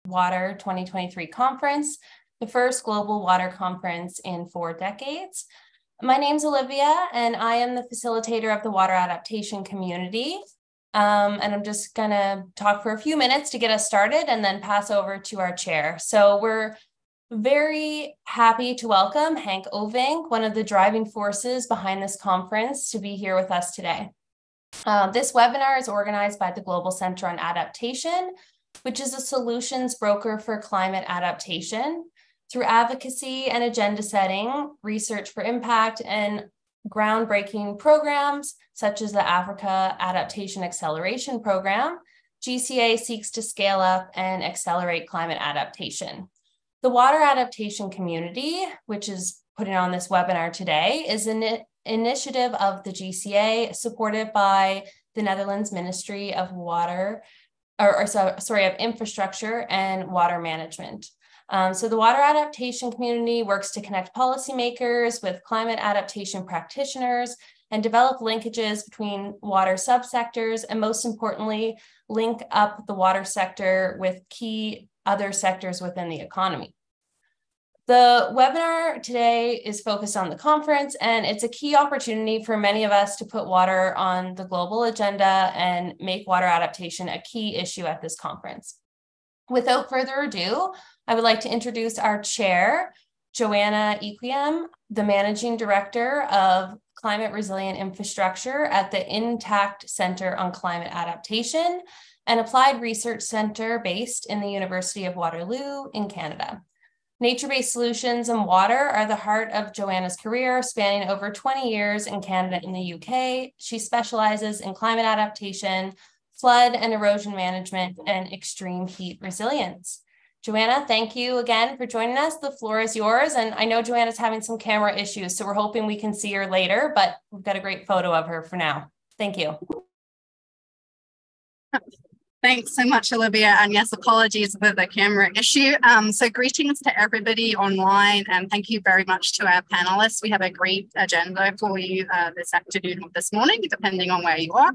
Water 2023 conference, the first global water conference in 4 decades. My name's Olivia, and I am the facilitator of the water adaptation community. And I'm just gonna talk for a few minutes to get us started and then pass over to our chair. So we're very happy to welcome Henk Ovink, one of the driving forces behind this conference, to be here with us today. This webinar is organized by the Global Center on Adaptation, which is a solutions broker for climate adaptation. Through advocacy and agenda setting, research for impact, and groundbreaking programs, such as the Africa Adaptation Acceleration Program, GCA seeks to scale up and accelerate climate adaptation. The water adaptation community, which is putting on this webinar today, is an initiative of the GCA supported by the Netherlands Ministry of Infrastructure and Water Management. So the water adaptation community works to connect policymakers with climate adaptation practitioners and develop linkages between water subsectors, and most importantly, link up the water sector with key other sectors within the economy. The webinar today is focused on the conference, and it's a key opportunity for many of us to put water on the global agenda and make water adaptation a key issue at this conference. Without further ado, I would like to introduce our chair, Joanna Equiem, the Managing Director of Climate Resilient Infrastructure at the Intact Center on Climate Adaptation, an applied research center based in the University of Waterloo in Canada. Nature-based solutions and water are the heart of Joanna's career, spanning over 20 years in Canada and the UK. She specializes in climate adaptation, flood and erosion management, and extreme heat resilience. Joanna, thank you again for joining us. The floor is yours. And I know Joanna's having some camera issues, so we're hoping we can see her later, but we've got a great photo of her for now. Thank you. Thanks so much, Olivia. And yes, apologies for the camera issue. So greetings to everybody online, and thank you very much to our panelists. We have a great agenda for you this afternoon or this morning, depending on where you are.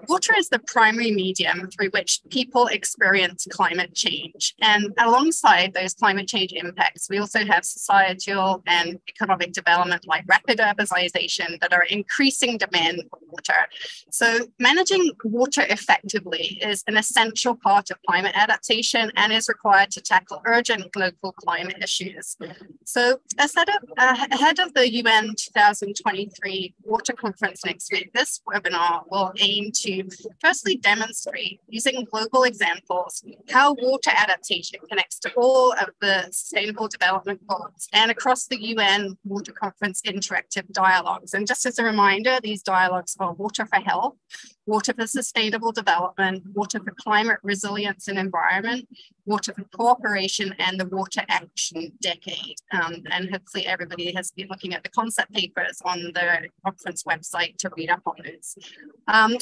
Water is the primary medium through which people experience climate change. And alongside those climate change impacts, we also have societal and economic development like rapid urbanization that are increasing demand for water. So managing water effectively is an essential part of climate adaptation and is required to tackle urgent local climate issues. So ahead of the UN 2023 Water Conference next week, this webinar will aim to firstly demonstrate using global examples how water adaptation connects to all of the Sustainable Development Goals and across the UN Water Conference interactive dialogues. And just as a reminder, these dialogues are water for health, water for sustainable development, water for climate resilience and environment, water for cooperation, and the water action decade. And hopefully everybody has been looking at the concept papers on the conference website to read up on those.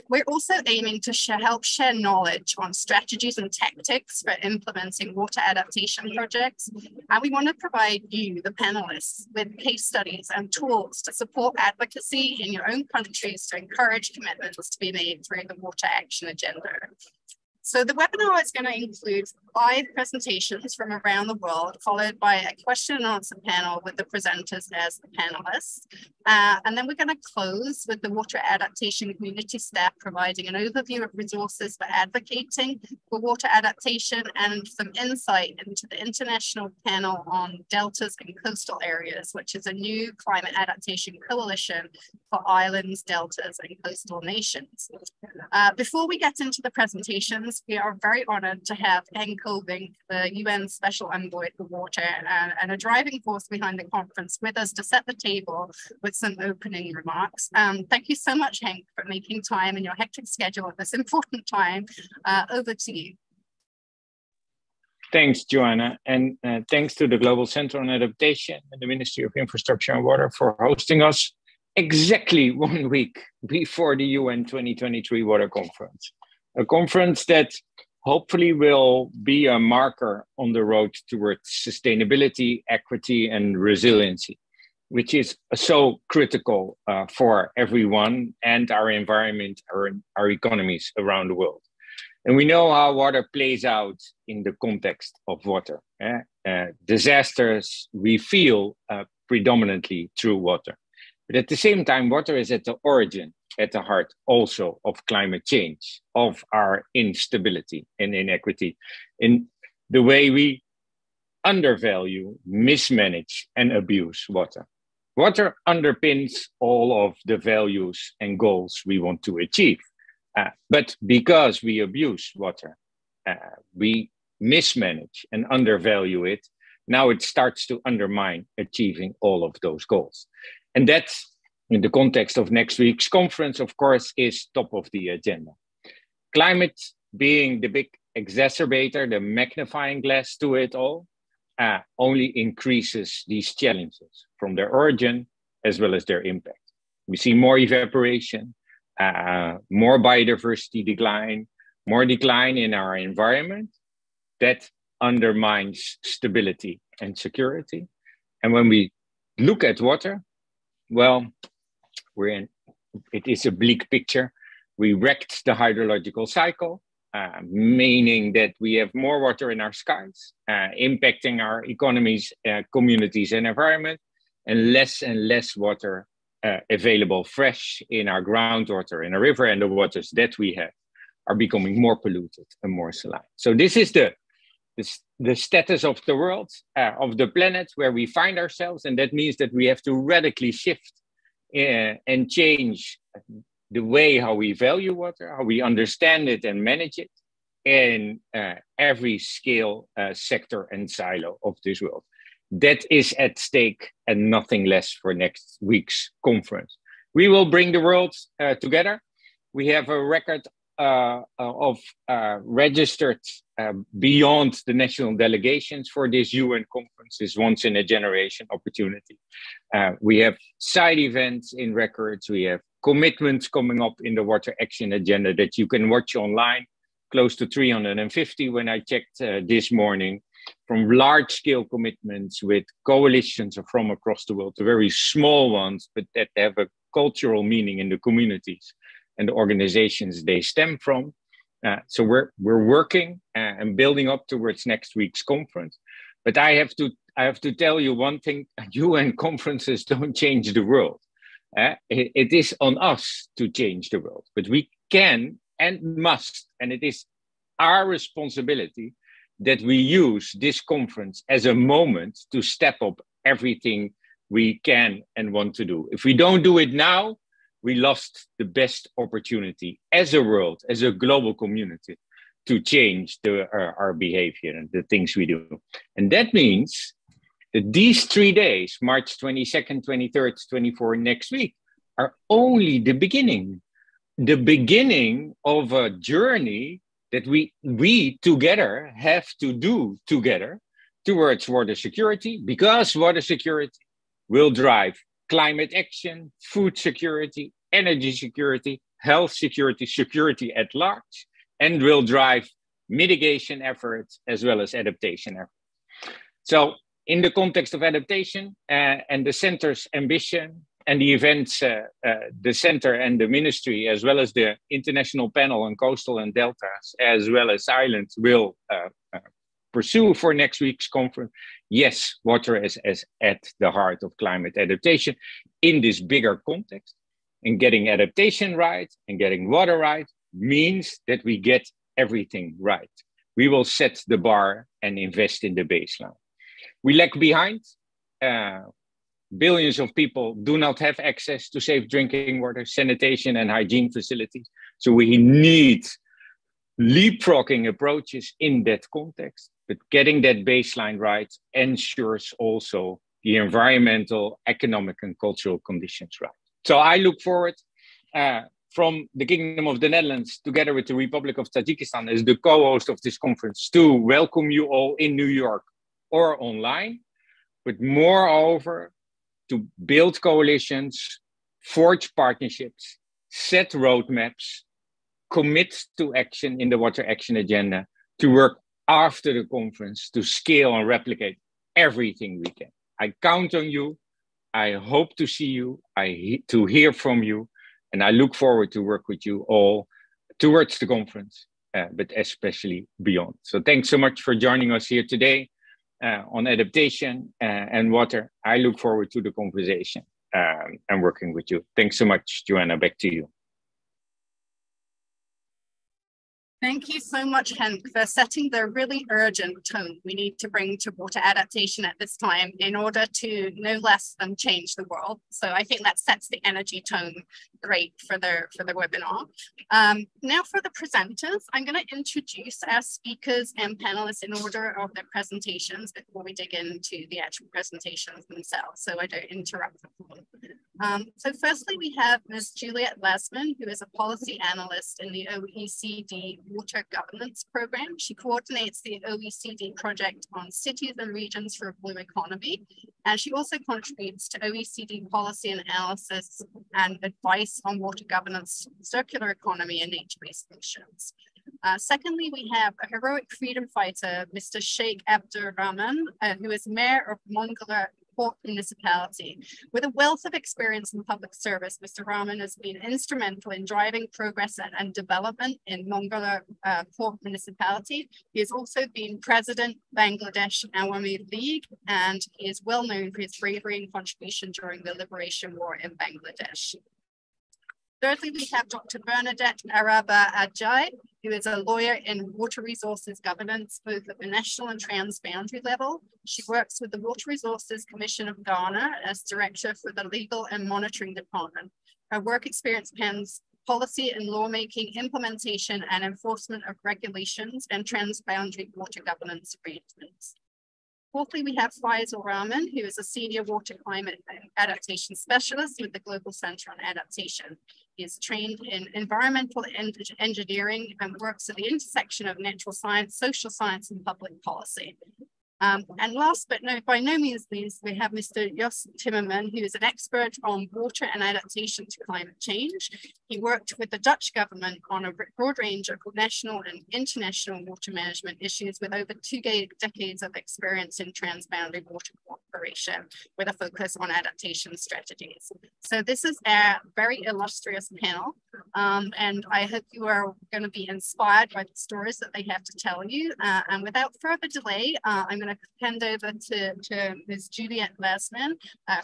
We're also aiming to help share knowledge on strategies and tactics for implementing water adaptation projects. And we want to provide you, the panelists, with case studies and tools to support advocacy in your own countries to encourage commitments to be made through the water action agenda. So the webinar is going to include 5 presentations from around the world, followed by a question and answer panel with the presenters as the panelists. And then we're going to close with the water adaptation community staff providing an overview of resources for advocating for water adaptation and some insight into the international panel on deltas and coastal areas, which is a new climate adaptation coalition for islands, deltas, and coastal nations. Before we get into the presentations, we are very honored to have Henk Ovink, the UN Special Envoy for Water, and a driving force behind the conference with us to set the table with some opening remarks. Thank you so much, Henk, for making time in your hectic schedule at this important time. Over to you. Thanks, Joanna, and thanks to the Global Center on Adaptation and the Ministry of Infrastructure and Water for hosting us exactly 1 week before the UN 2023 Water Conference. A conference that hopefully will be a marker on the road towards sustainability, equity, and resiliency, which is so critical for everyone and our environment, our economies around the world. And we know how water plays out in the context of water. Disasters we feel predominantly through water. But at the same time, water is at the origin, at the heart also of climate change, of our instability and inequity, in the way we undervalue, mismanage, and abuse water. Water underpins all of the values and goals we want to achieve. But because we abuse water, we mismanage and undervalue it, now it starts to undermine achieving all of those goals. And that's, in the context of next week's conference, of course, is top of the agenda. Climate being the big exacerbator, the magnifying glass to it all, only increases these challenges from their origin as well as their impact. We see more evaporation, more biodiversity decline, more decline in our environment. That undermines stability and security. And when we look at water, well, it is a bleak picture. We wrecked the hydrological cycle, meaning that we have more water in our skies, impacting our economies, communities, and environment, and less water available fresh in our groundwater, in a river, and the waters that we have are becoming more polluted and more saline. So this is the status of the world, of the planet where we find ourselves, and that means that we have to radically shift and change the way how we value water, how we understand it and manage it in every scale, sector, and silo of this world. That is at stake and nothing less for next week's conference. We will bring the world together. We have a record of registered beyond the national delegations for this UN conference, this once in a generation opportunity. We have side events in records. We have commitments coming up in the Water Action Agenda that you can watch online, close to 350 when I checked this morning, from large-scale commitments with coalitions from across the world to very small ones, but that have a cultural meaning in the communities and the organizations they stem from. So we're working and building up towards next week's conference. But I have to tell you one thing: UN conferences don't change the world. It is on us to change the world, but we can and must, and it is our responsibility that we use this conference as a moment to step up everything we can and want to do. If we don't do it now, we lost the best opportunity as a world, as a global community, to change our behavior and the things we do. And that means that these 3 days, March 22nd, 23rd, 24th, next week, are only the beginning of a journey that we together have to do together towards water security, because water security will drive climate action, food security, energy security, health security, security at large, and will drive mitigation efforts as well as adaptation efforts. So in the context of adaptation and the center's ambition and the events, the center and the ministry, as well as the international panel on coastal and deltas, as well as islands, will pursue for next week's conference. Yes, water is at the heart of climate adaptation in this bigger context. And getting adaptation right and getting water right means that we get everything right. We will set the bar and invest in the baseline. We lag behind. Billions of people do not have access to safe drinking water, sanitation, and hygiene facilities. So we need leapfrogging approaches in that context. But getting that baseline right ensures also the environmental, economic, and cultural conditions right. So I look forward from the Kingdom of the Netherlands, together with the Republic of Tajikistan as the co-host of this conference, to welcome you all in New York or online, but moreover, to build coalitions, forge partnerships, set roadmaps, commit to action in the Water Action Agenda, to work after the conference to scale and replicate everything we can. I count on you. I hope to see you, to hear from you, and I look forward to work with you all towards the conference but especially beyond. So thanks so much for joining us here today on adaptation and water. I look forward to the conversation and working with you. Thanks so much, Joanna. Back to you. Thank you so much, Henk, for setting the really urgent tone we need to bring to water adaptation at this time in order to no less than change the world. So I think that sets the energy tone great for the webinar. Now for the presenters, I'm going to introduce our speakers and panelists in order of their presentations before we dig into the actual presentations themselves, so I don't interrupt the flow. So firstly, we have Ms. Juliette Lasman, who is a policy analyst in the OECD Water Governance Program. She coordinates the OECD project on cities and regions for a blue economy. And she also contributes to OECD policy analysis and advice on water governance, circular economy, and nature-based solutions. Secondly, we have a heroic freedom fighter, Mr. Sheikh Abdurrahman, who is mayor of Mongala Port Municipality. With a wealth of experience in public service, Mr. Rahman has been instrumental in driving progress and development in Mongala Port Municipality. He has also been president Bangladesh Awami League, and he is well known for his bravery and contribution during the Liberation War in Bangladesh. Thirdly, we have Dr. Bernadette Araba Adjai, who is a lawyer in water resources governance, both at the national and transboundary level. She works with the Water Resources Commission of Ghana as director for the Legal and Monitoring Department. Her work experience spans policy and lawmaking, implementation and enforcement of regulations and transboundary water governance arrangements. Fourthly, we have Faisal Rahman, who is a senior water climate adaptation specialist with the Global Center on Adaptation. He is trained in environmental engineering and works at the intersection of natural science, social science, and public policy. And last but by no means least, we have Mr. Jos Timmerman, who is an expert on water and adaptation to climate change. He worked with the Dutch government on a broad range of national and international water management issues with over 2 decades of experience in transboundary water cooperation with a focus on adaptation strategies. So this is a very illustrious panel, and I hope you are going to be inspired by the stories that they have to tell you. And without further delay, I'm going to hand over to Ms. Juliette Lasman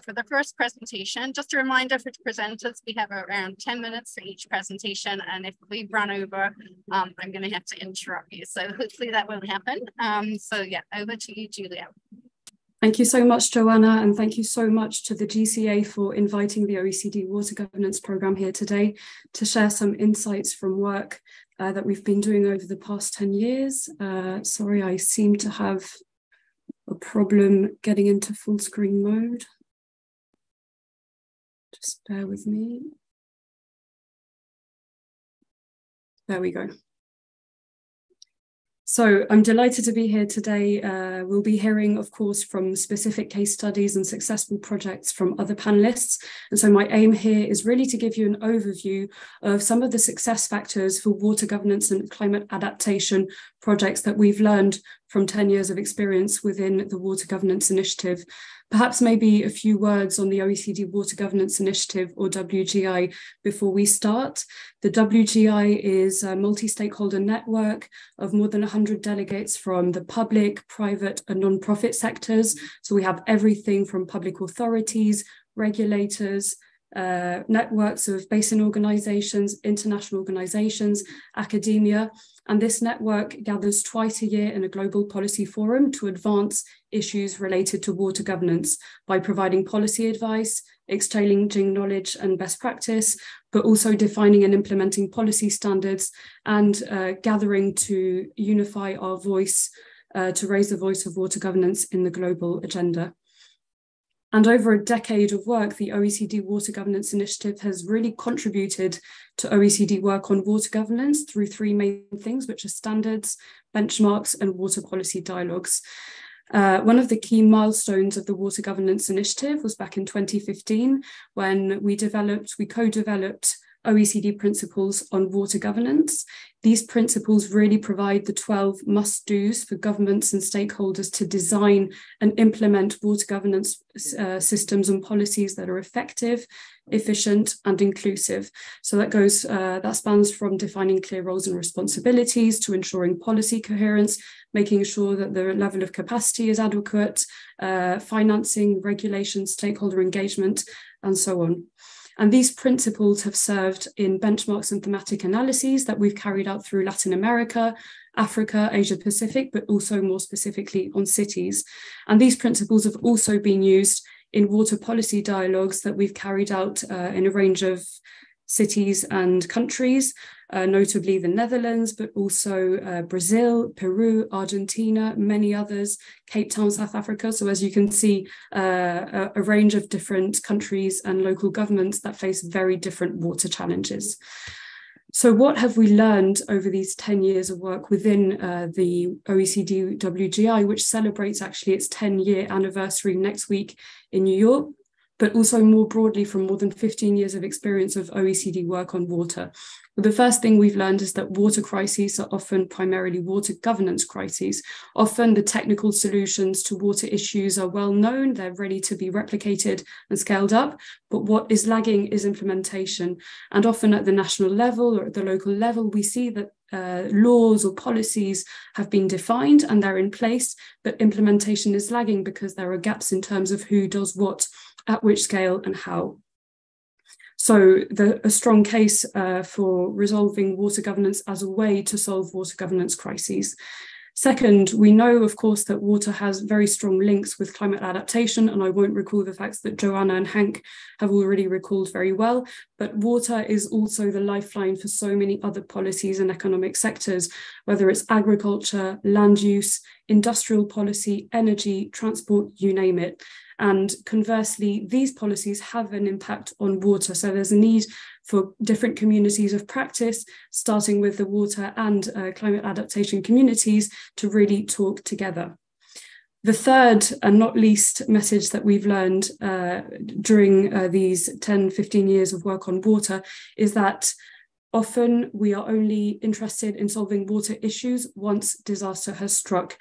for the first presentation. Just a reminder for the presenters, we have around 10 minutes for each presentation, and if we run over, I'm going to have to interrupt you. So hopefully that won't happen. So yeah, over to you, Juliette. Thank you so much, Joanna, and thank you so much to the GCA for inviting the OECD Water Governance Programme here today to share some insights from work that we've been doing over the past 10 years. Sorry, I seem to have a problem getting into full screen mode. Just bear with me. There we go. So I'm delighted to be here today. We'll be hearing, of course, from specific case studies and successful projects from other panelists. And so my aim here is really to give you an overview of some of the success factors for water governance and climate adaptation projects that we've learned from 10 years of experience within the Water Governance Initiative. Perhaps maybe a few words on the OECD Water Governance Initiative, or WGI, before we start. The WGI is a multi-stakeholder network of more than 100 delegates from the public, private and non-profit sectors. So we have everything from public authorities, regulators, networks of basin organizations, international organizations, academia. And this network gathers twice a year in a global policy forum to advance issues related to water governance by providing policy advice, exchanging knowledge and best practice, but also defining and implementing policy standards and gathering to unify our voice, to raise the voice of water governance in the global agenda. And over a decade of work, the OECD Water Governance Initiative has really contributed to OECD work on water governance through 3 main things, which are standards, benchmarks, and water policy dialogues. One of the key milestones of the Water Governance Initiative was back in 2015, when we co-developed OECD principles on water governance. These principles really provide the 12 must-dos for governments and stakeholders to design and implement water governance systems and policies that are effective, efficient, and inclusive. So that spans from defining clear roles and responsibilities to ensuring policy coherence, making sure that the level of capacity is adequate, financing, regulation, stakeholder engagement, and so on. And these principles have served in benchmarks and thematic analyses that we've carried out through Latin America, Africa, Asia Pacific, but also more specifically on cities. And these principles have also been used in water policy dialogues that we've carried out in a range of cities and countries, notably the Netherlands, but also Brazil, Peru, Argentina, many others, Cape Town, South Africa. So as you can see, a range of different countries and local governments that face very different water challenges. So what have we learned over these 10 years of work within the OECD WGI, which celebrates actually its 10-year anniversary next week in New York, but also more broadly from more than 15 years of experience of OECD work on water? Well, the first thing we've learned is that water crises are often primarily water governance crises. Often the technical solutions to water issues are well known, they're ready to be replicated and scaled up, but what is lagging is implementation. And often at the national level or at the local level, we see that laws or policies have been defined and they're in place, but implementation is lagging because there are gaps in terms of who does what, at which scale and how. So a strong case for resolving water governance as a way to solve water governance crises. Second, we know, of course, that water has very strong links with climate adaptation, and I won't recall the facts that Joanna and Hank have already recalled very well, but water is also the lifeline for so many other policies and economic sectors, whether it's agriculture, land use, industrial policy, energy, transport, you name it. And conversely, these policies have an impact on water. So there's a need for different communities of practice, starting with the water and climate adaptation communities, to really talk together. The third and not least message that we've learned during these 10, 15 years of work on water is that often we are only interested in solving water issues once disaster has struck.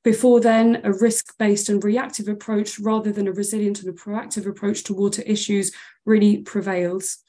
Before then, a risk-based and reactive approach rather than a resilient and a proactive approach to water issues really prevails.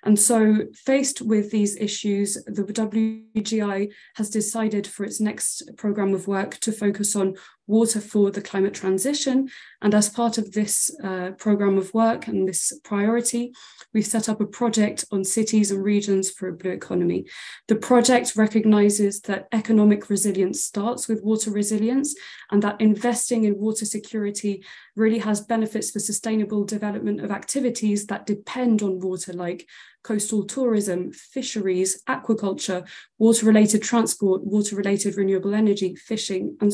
And so faced with these issues, the WGI has decided for its next programme of work to focus on water for the climate transition. And as part of this programme of work and this priority, we've set up a project on cities and regions for a blue economy. The project recognises that economic resilience starts with water resilience, and that investing in water security really has benefits for sustainable development of activities that depend on water, like coastal tourism, fisheries, aquaculture, water-related transport, water-related renewable energy, fishing, and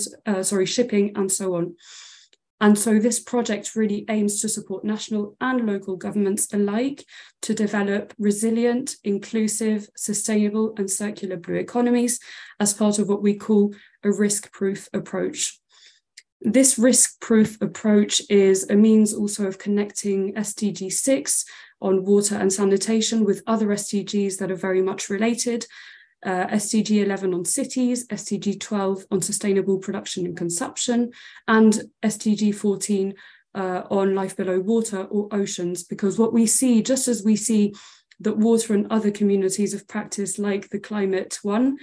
shipping, and so on. And so this project really aims to support national and local governments alike to develop resilient, inclusive, sustainable, and circular blue economies as part of what we call a risk-proof approach. This risk-proof approach is a means also of connecting SDG 6 on water and sanitation with other SDGs that are very much related, SDG 11 on cities, SDG 12 on sustainable production and consumption, and SDG 14 on life below water or oceans, because what we see, just as we see that water and other communities of practice like the climate one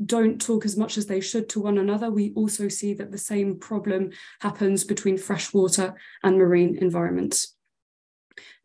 don't talk as much as they should to one another, we also see that the same problem happens between freshwater and marine environments.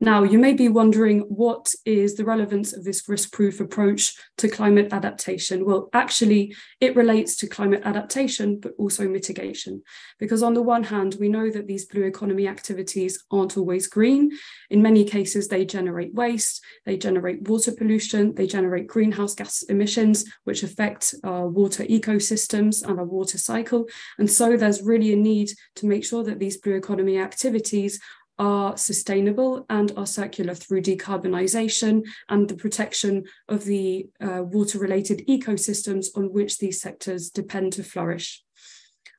Now, you may be wondering, what is the relevance of this risk-proof approach to climate adaptation? Well, actually, it relates to climate adaptation, but also mitigation. Because on the one hand, we know that these blue economy activities aren't always green. In many cases, they generate waste, they generate water pollution, they generate greenhouse gas emissions, which affect our water ecosystems and our water cycle. And so there's really a need to make sure that these blue economy activities are sustainable and are circular through decarbonisation and the protection of the water-related ecosystems on which these sectors depend to flourish.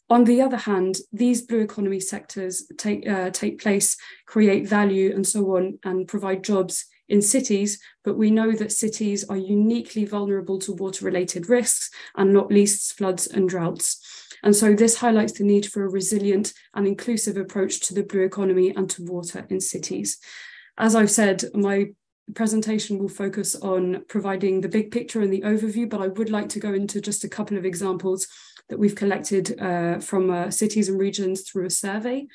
On the other hand, these blue economy sectors take place, create value and so on, and provide jobs in cities, but we know that cities are uniquely vulnerable to water-related risks, and not least floods and droughts. And so this highlights the need for a resilient and inclusive approach to the blue economy and to water in cities. As I've said, my presentation will focus on providing the big picture and the overview, but I would like to go into just a couple of examples that we've collected from cities and regions through a survey.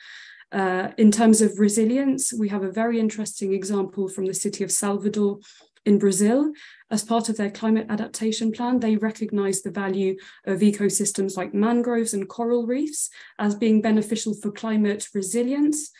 In terms of resilience, we have a very interesting example from the city of Salvador in Brazil. As part of their climate adaptation plan, they recognize the value of ecosystems like mangroves and coral reefs as being beneficial for climate resilience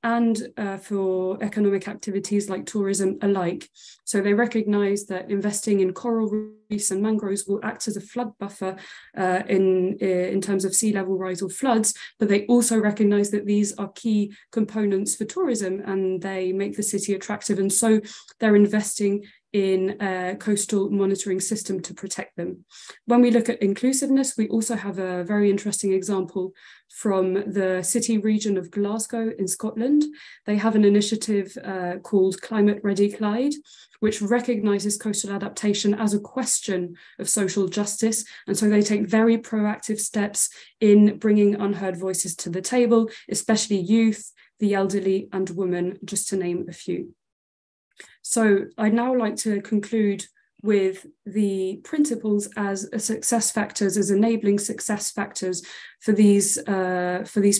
and for economic activities like tourism alike. So they recognize that investing in coral reefs and mangroves will act as a flood buffer in terms of sea level rise or floods, but they also recognize that these are key components for tourism and they make the city attractive. And so they're investing in a coastal monitoring system to protect them. When we look at inclusiveness, we also have a very interesting example from the city region of Glasgow in Scotland. They have an initiative called Climate Ready Clyde, which recognises coastal adaptation as a question of social justice. And so they take very proactive steps in bringing unheard voices to the table, especially youth, the elderly and women, just to name a few. So I'd now like to conclude with the principles as success factors, as enabling success factors for these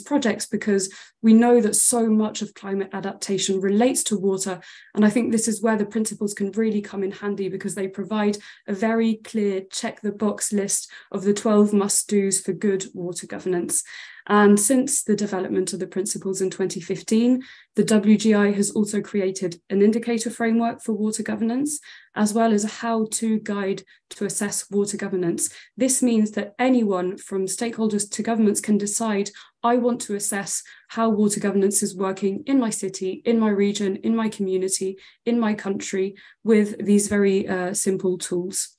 projects, because we know that so much of climate adaptation relates to water. And I think this is where the principles can really come in handy, because they provide a very clear check the box list of the 12 must-dos for good water governance. And since the development of the principles in 2015, the WGI has also created an indicator framework for water governance, as well as a how-to guide to assess water governance. This means that anyone from stakeholders to governments can decide, I want to assess how water governance is working in my city, in my region, in my community, in my country, with these very simple tools.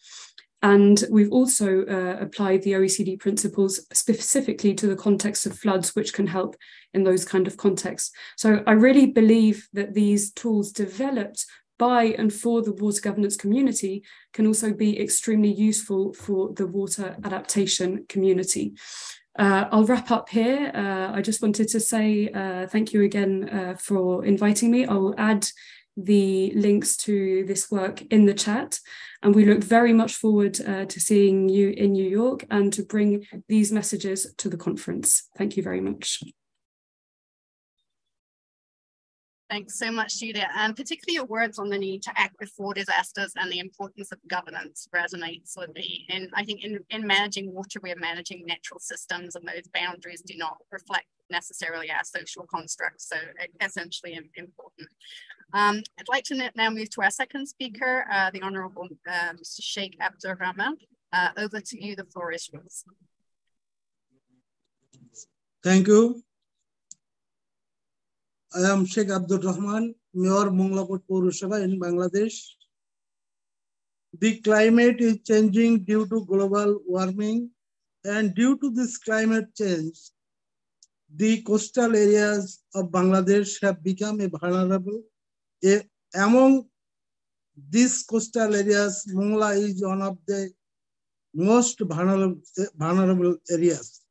And we've also applied the OECD principles specifically to the context of floods, which can help in those kind of contexts. So I really believe that these tools developed by and for the water governance community can also be extremely useful for the water adaptation community. I'll wrap up here. I just wanted to say thank you again for inviting me. I'll add the links to this work in the chat, and we look very much forward to seeing you in New York and to bring these messages to the conference. Thank you very much. Thanks so much, Julia. And particularly your words on the need to act before disasters and the importance of governance resonates with me. And I think in managing water, we're managing natural systems, and those boundaries do not reflect necessarily our social constructs. So essentially important. I'd like to now move to our second speaker, the Honourable Mr. Sheikh Abdurrahman. Over to you, the floor is yours. Thank you. I am Sheikh Abdurrahman, Mayor Monglapur Purusabha in Bangladesh. The climate is changing due to global warming, and due to this climate change, the coastal areas of Bangladesh have become vulnerable. Among these coastal areas, Mongla is one of the most vulnerable areas.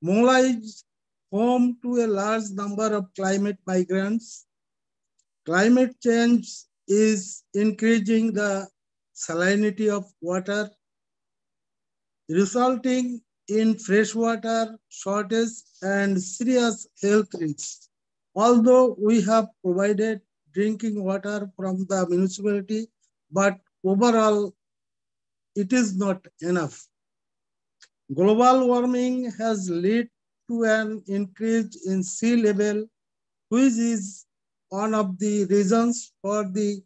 Mongla is home to a large number of climate migrants. Climate change is increasing the salinity of water, resulting in freshwater shortage and serious health risks. Although we have provided drinking water from the municipality, but overall, it is not enough. Global warming has led to an increase in sea level, which is one of the reasons for the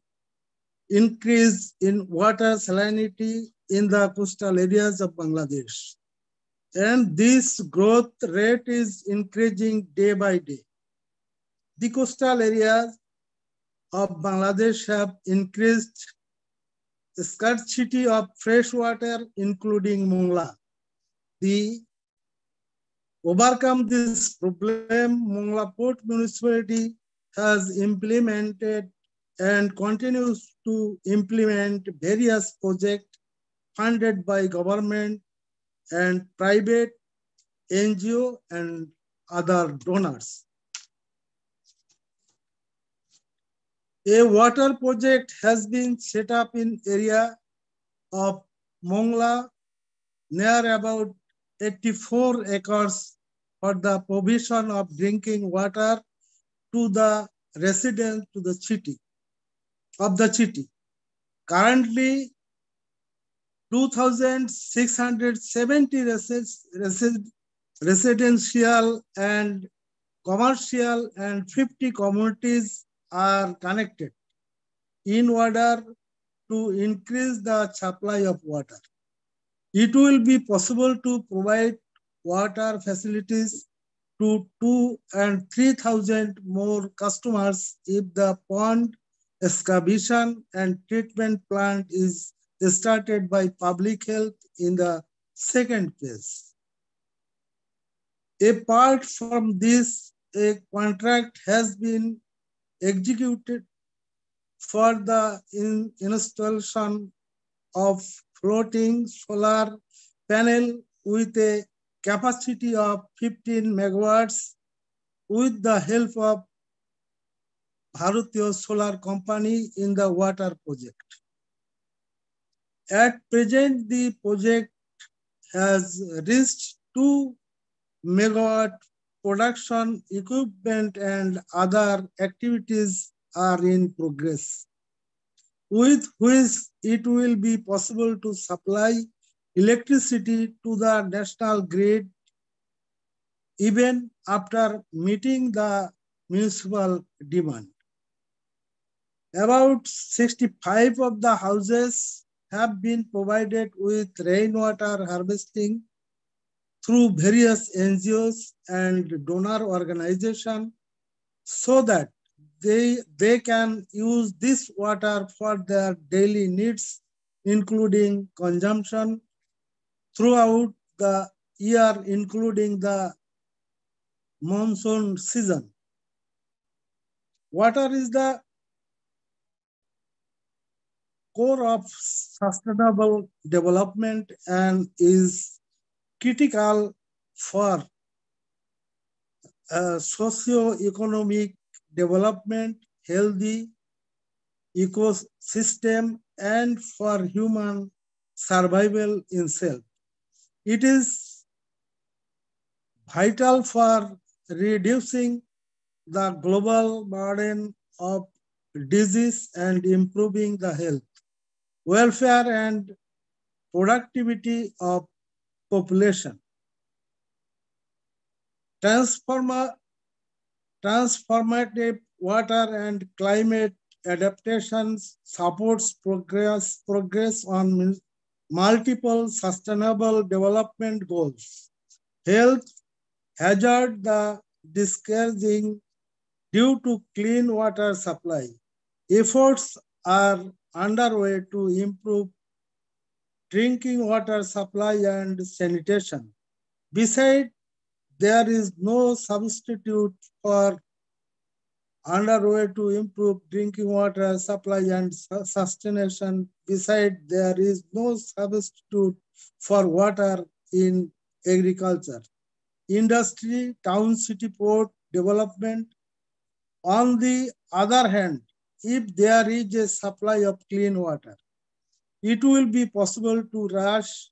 increase in water salinity in the coastal areas of Bangladesh. And this growth rate is increasing day by day. The coastal areas of Bangladesh have increased the scarcity of fresh water, including Mongla. To overcome this problem, Mongla Port Municipality has implemented and continues to implement various projects funded by government and private NGO and other donors. A water project has been set up in area of Mongla near about 84 acres for the provision of drinking water to the residents of the city. Currently, 2,670 residential and commercial and 50 communities are connected in order to increase the supply of water. It will be possible to provide water facilities to 2,000 and 3,000 more customers if the pond excavation and treatment plant is started by public health in the second phase. Apart from this, a contract has been executed for the installation of floating solar panel with a capacity of 15 megawatts with the help of Bharatiya Solar Company in the water project. At present, the project has reached 2 megawatt production equipment and other activities are in progress, with which it will be possible to supply electricity to the national grid even after meeting the municipal demand. About 65 of the houses have been provided with rainwater harvesting through various NGOs and donor organizations so that they can use this water for their daily needs, including consumption throughout the year, including the monsoon season. Water is the core of sustainable development and is critical for socio-economic development, healthy ecosystem, and for human survival itself. It is vital for reducing the global burden of disease and improving the health, welfare, and productivity of population. Transformative water and climate adaptations supports progress on multiple sustainable development goals. Health hazard the discouraging due to clean water supply. Efforts are underway to improve drinking water supply and sanitation. Besides, there is no substitute for underway to improve drinking water supply and sustaination. Besides, there is no substitute for water in agriculture, industry, town, city, port development. On the other hand, if there is a supply of clean water, it will be possible to rush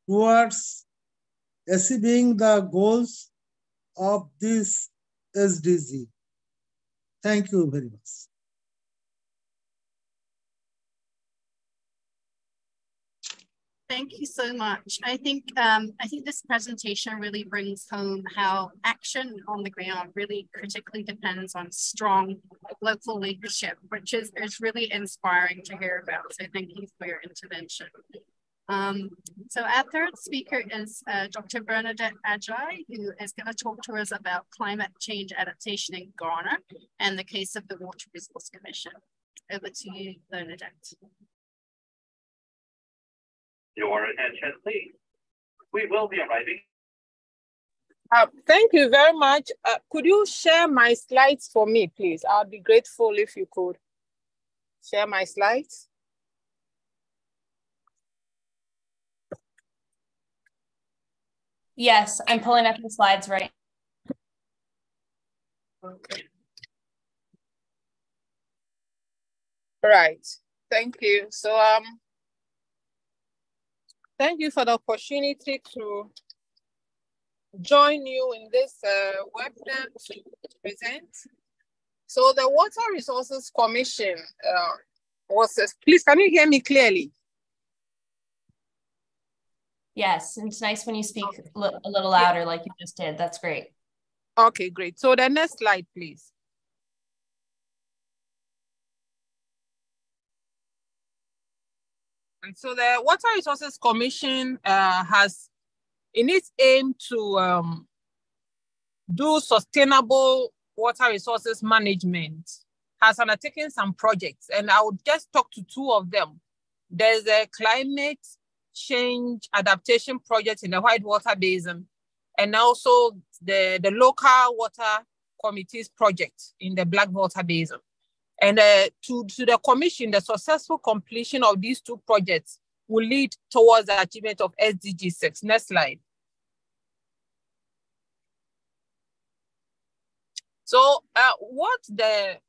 towards achieving the goals of this SDG. Thank you very much. Thank you so much. I think this presentation really brings home how action on the ground really critically depends on strong local leadership, which is really inspiring to hear about. So thank you for your intervention. So our third speaker is Dr. Bernadette Ajay, who is going to talk to us about climate change adaptation in Ghana and the case of the Water Resource Commission. Over to you, Bernadette. Your attention, please. We will be arriving. Thank you very much. Could you share my slides for me, please? I'll be grateful if you could. share my slides. Yes, I'm pulling up the slides right. Okay. Right. Thank you. So thank you for the opportunity to join you in this webinar to present. So the Water Resources Commission please, can you hear me clearly? Yes, it's nice when you speak a little louder like you just did. That's great. Okay, great. So the next slide, please. And so the Water Resources Commission has in its aim to do sustainable water resources management, has undertaken some projects, and I would just talk to two of them. There's a climate change adaptation project in the Whitewater Basin, and also the local water committees project in the Blackwater Basin. And to the commission, the successful completion of these two projects will lead towards the achievement of SDG 6. Next slide. So what the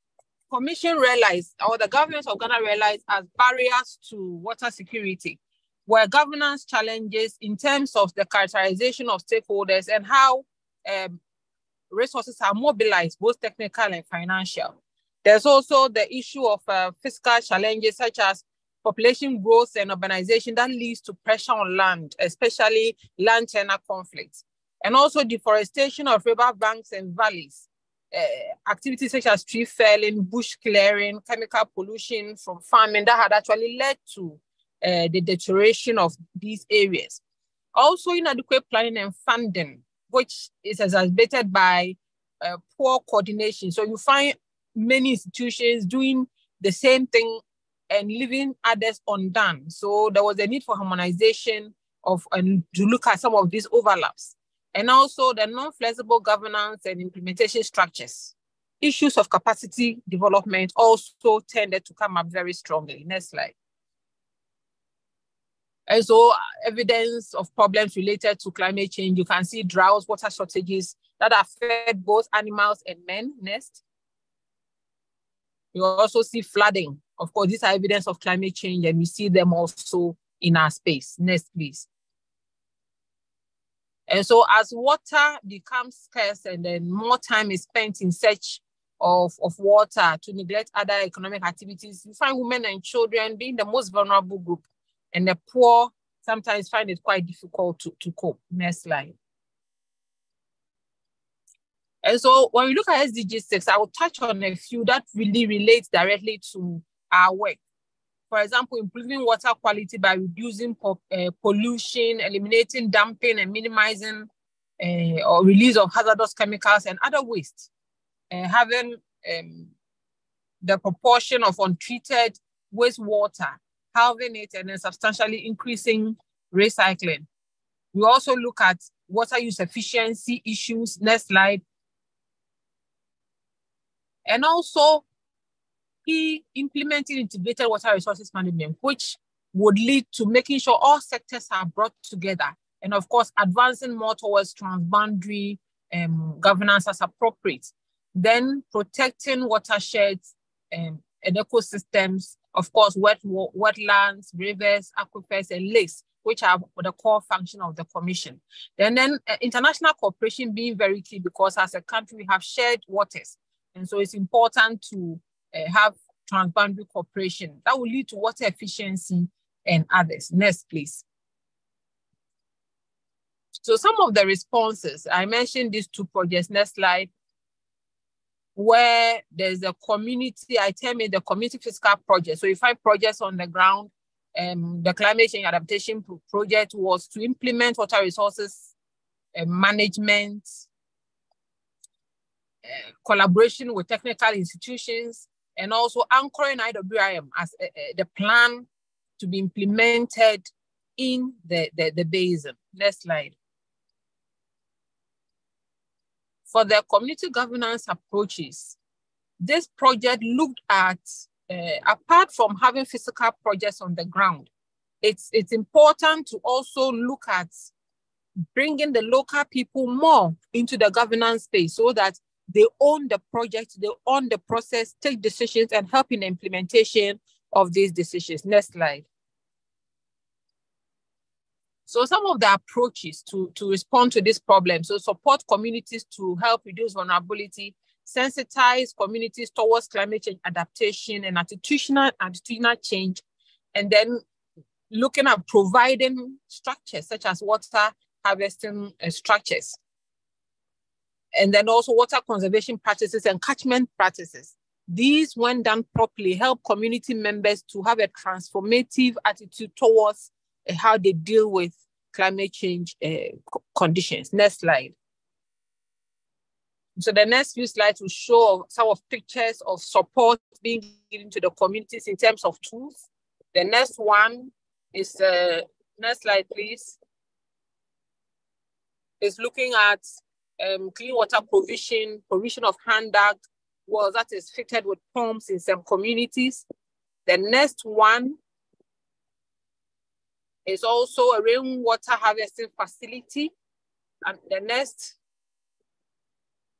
commission realized, or the government of Ghana realized as barriers to water security, were governance challenges in terms of the characterization of stakeholders and how resources are mobilized, both technical and financial. There's also the issue of fiscal challenges such as population growth and urbanization that leads to pressure on land, especially land tenure conflicts, and also deforestation of river banks and valleys. Activities such as tree felling, bush clearing, chemical pollution from farming that had actually led to the deterioration of these areas. Also inadequate planning and funding, which is exacerbated by poor coordination. So you find many institutions doing the same thing and leaving others undone. So there was a need for harmonization and to look at some of these overlaps. And also the non-flexible governance and implementation structures. Issues of capacity development also tended to come up very strongly. Next slide. And so evidence of problems related to climate change, you can see droughts, water shortages that affect both animals and men. Next. You also see flooding. Of course, these are evidence of climate change, and we see them also in our space. Next, please. And so as water becomes scarce and then more time is spent in search of water to neglect other economic activities, you find women and children being the most vulnerable group, and the poor sometimes find it quite difficult to cope. Next slide. And so when we look at SDG 6, I will touch on a few that really relates directly to our work. For example, improving water quality by reducing pollution, eliminating dumping and minimizing or release of hazardous chemicals and other waste. Having the proportion of untreated wastewater, halving it and then substantially increasing recycling. We also look at water use efficiency issues. Next slide. And also implementing integrated water resources management, which would lead to making sure all sectors are brought together. And of course, advancing more towards transboundary governance as appropriate. Then protecting watersheds and ecosystems, of course, wetlands, rivers, aquifers, and lakes, which are the core function of the commission. Then international cooperation being very key, because as a country, we have shared waters. And so it's important to have transboundary cooperation that will lead to water efficiency and others. Next, please. So some of the responses, I mentioned these two projects. Next slide. Where there's a community, I term it the community fiscal project. So you find projects on the ground. The climate change adaptation project was to implement water resources management, collaboration with technical institutions, and also anchoring IWIM as the plan to be implemented in the basin. Next slide. For the community governance approaches, this project looked at apart from having physical projects on the ground, it's important to also look at bringing the local people more into the governance space so that they own the project, they own the process, take decisions, and help in the implementation of these decisions. Next slide. So some of the approaches to respond to this problem, so support communities to help reduce vulnerability, sensitize communities towards climate change adaptation and attitudinal change, and then looking at providing structures such as water harvesting structures, and then also water conservation practices and catchment practices. These, when done properly, help community members to have a transformative attitude towards how they deal with climate change conditions. Next slide. So the next few slides will show some of pictures of support being given to the communities in terms of tools. The next one is, next slide, please, is looking at clean water provision of hand-dug wells that is fitted with pumps in some communities. The next one is also a rainwater harvesting facility. And the next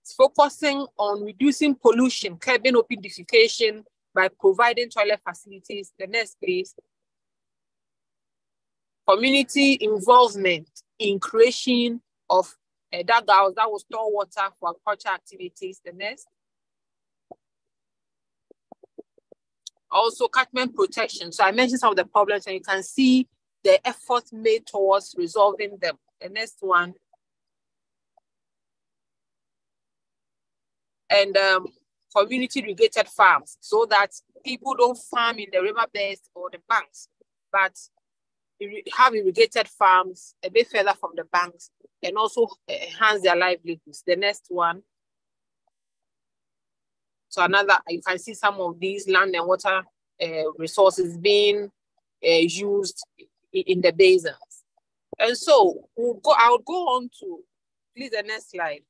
is focusing on reducing pollution, curbing open defecation by providing toilet facilities. The next, please. Community involvement in creation of dugouts that will store water for agriculture activities. The next. Also, catchment protection. So I mentioned some of the problems, and you can see the efforts made towards resolving them. The next one. And community irrigated farms, so that people don't farm in the riverbeds or the banks, but have irrigated farms a bit further from the banks and also enhance their livelihoods. The next one. So another, you can see some of these land and water resources being used in the basins. And so I would go on to, please, the next slide,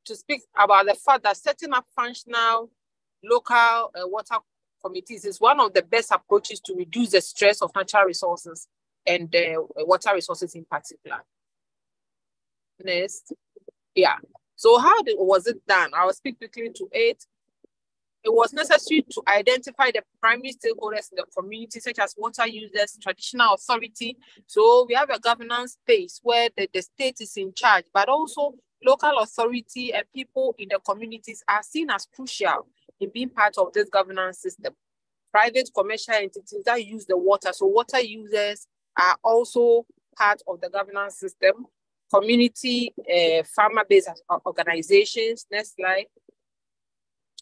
to speak about the fact that setting up functional local water committees is one of the best approaches to reduce the stress of natural resources and water resources in particular. Next. Yeah. So how was it done? I will speak quickly to it. It was necessary to identify the primary stakeholders in the community, such as water users, traditional authority. So we have a governance space where the state is in charge, but also local authority and people in the communities are seen as crucial in being part of this governance system. Private commercial entities that use the water, so water users are also part of the governance system. Community farmer-based organizations. Next slide.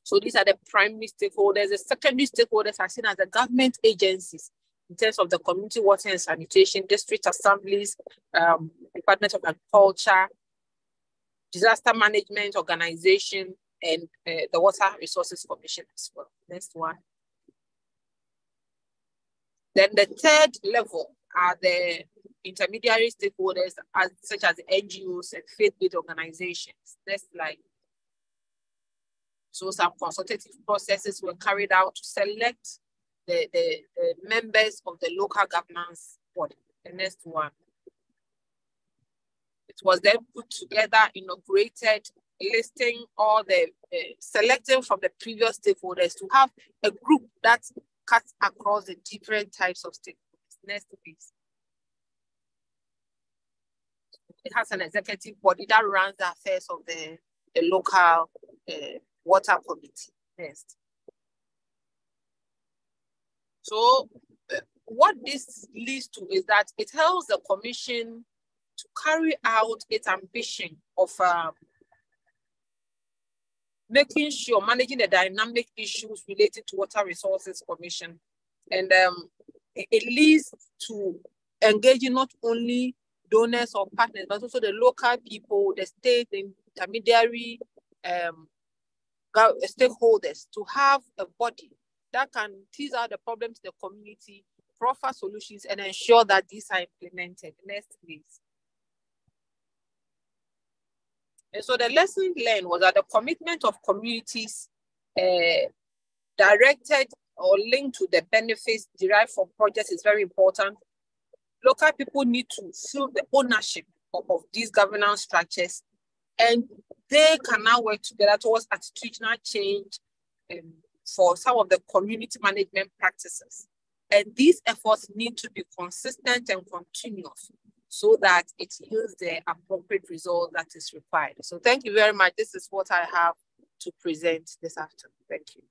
So these are the primary stakeholders. The secondary stakeholders are seen as the government agencies in terms of the community water and sanitation, district assemblies, Department of Agriculture, disaster management organization, and the Water Resources Commission as well. Next one. Then the third level are the intermediary stakeholders, such as NGOs and faith-based organizations. Next slide. So some consultative processes were carried out to select the members of the local governance body. The next one. It was then put together, inaugurated, listing all the, selecting from the previous stakeholders to have a group that cuts across the different types of stakeholders. Next, please. It has an executive body that runs the affairs of the local water committee. Next. So what this leads to is that it helps the commission to carry out its ambition of making sure managing the dynamic issues related to Water Resources Commission. And it leads to engaging not only donors or partners, but also the local people, the state, the intermediary stakeholders, to have a body that can tease out the problems in the community, proffer solutions, and ensure that these are implemented. Next, please. And so the lesson learned was that the commitment of communities directed or linked to the benefits derived from projects is very important. Local people need to feel the ownership of these governance structures, and they can now work together towards attitudinal change for some of the community management practices. And these efforts need to be consistent and continuous so that it yields the appropriate result that is required. So thank you very much. This is what I have to present this afternoon. Thank you.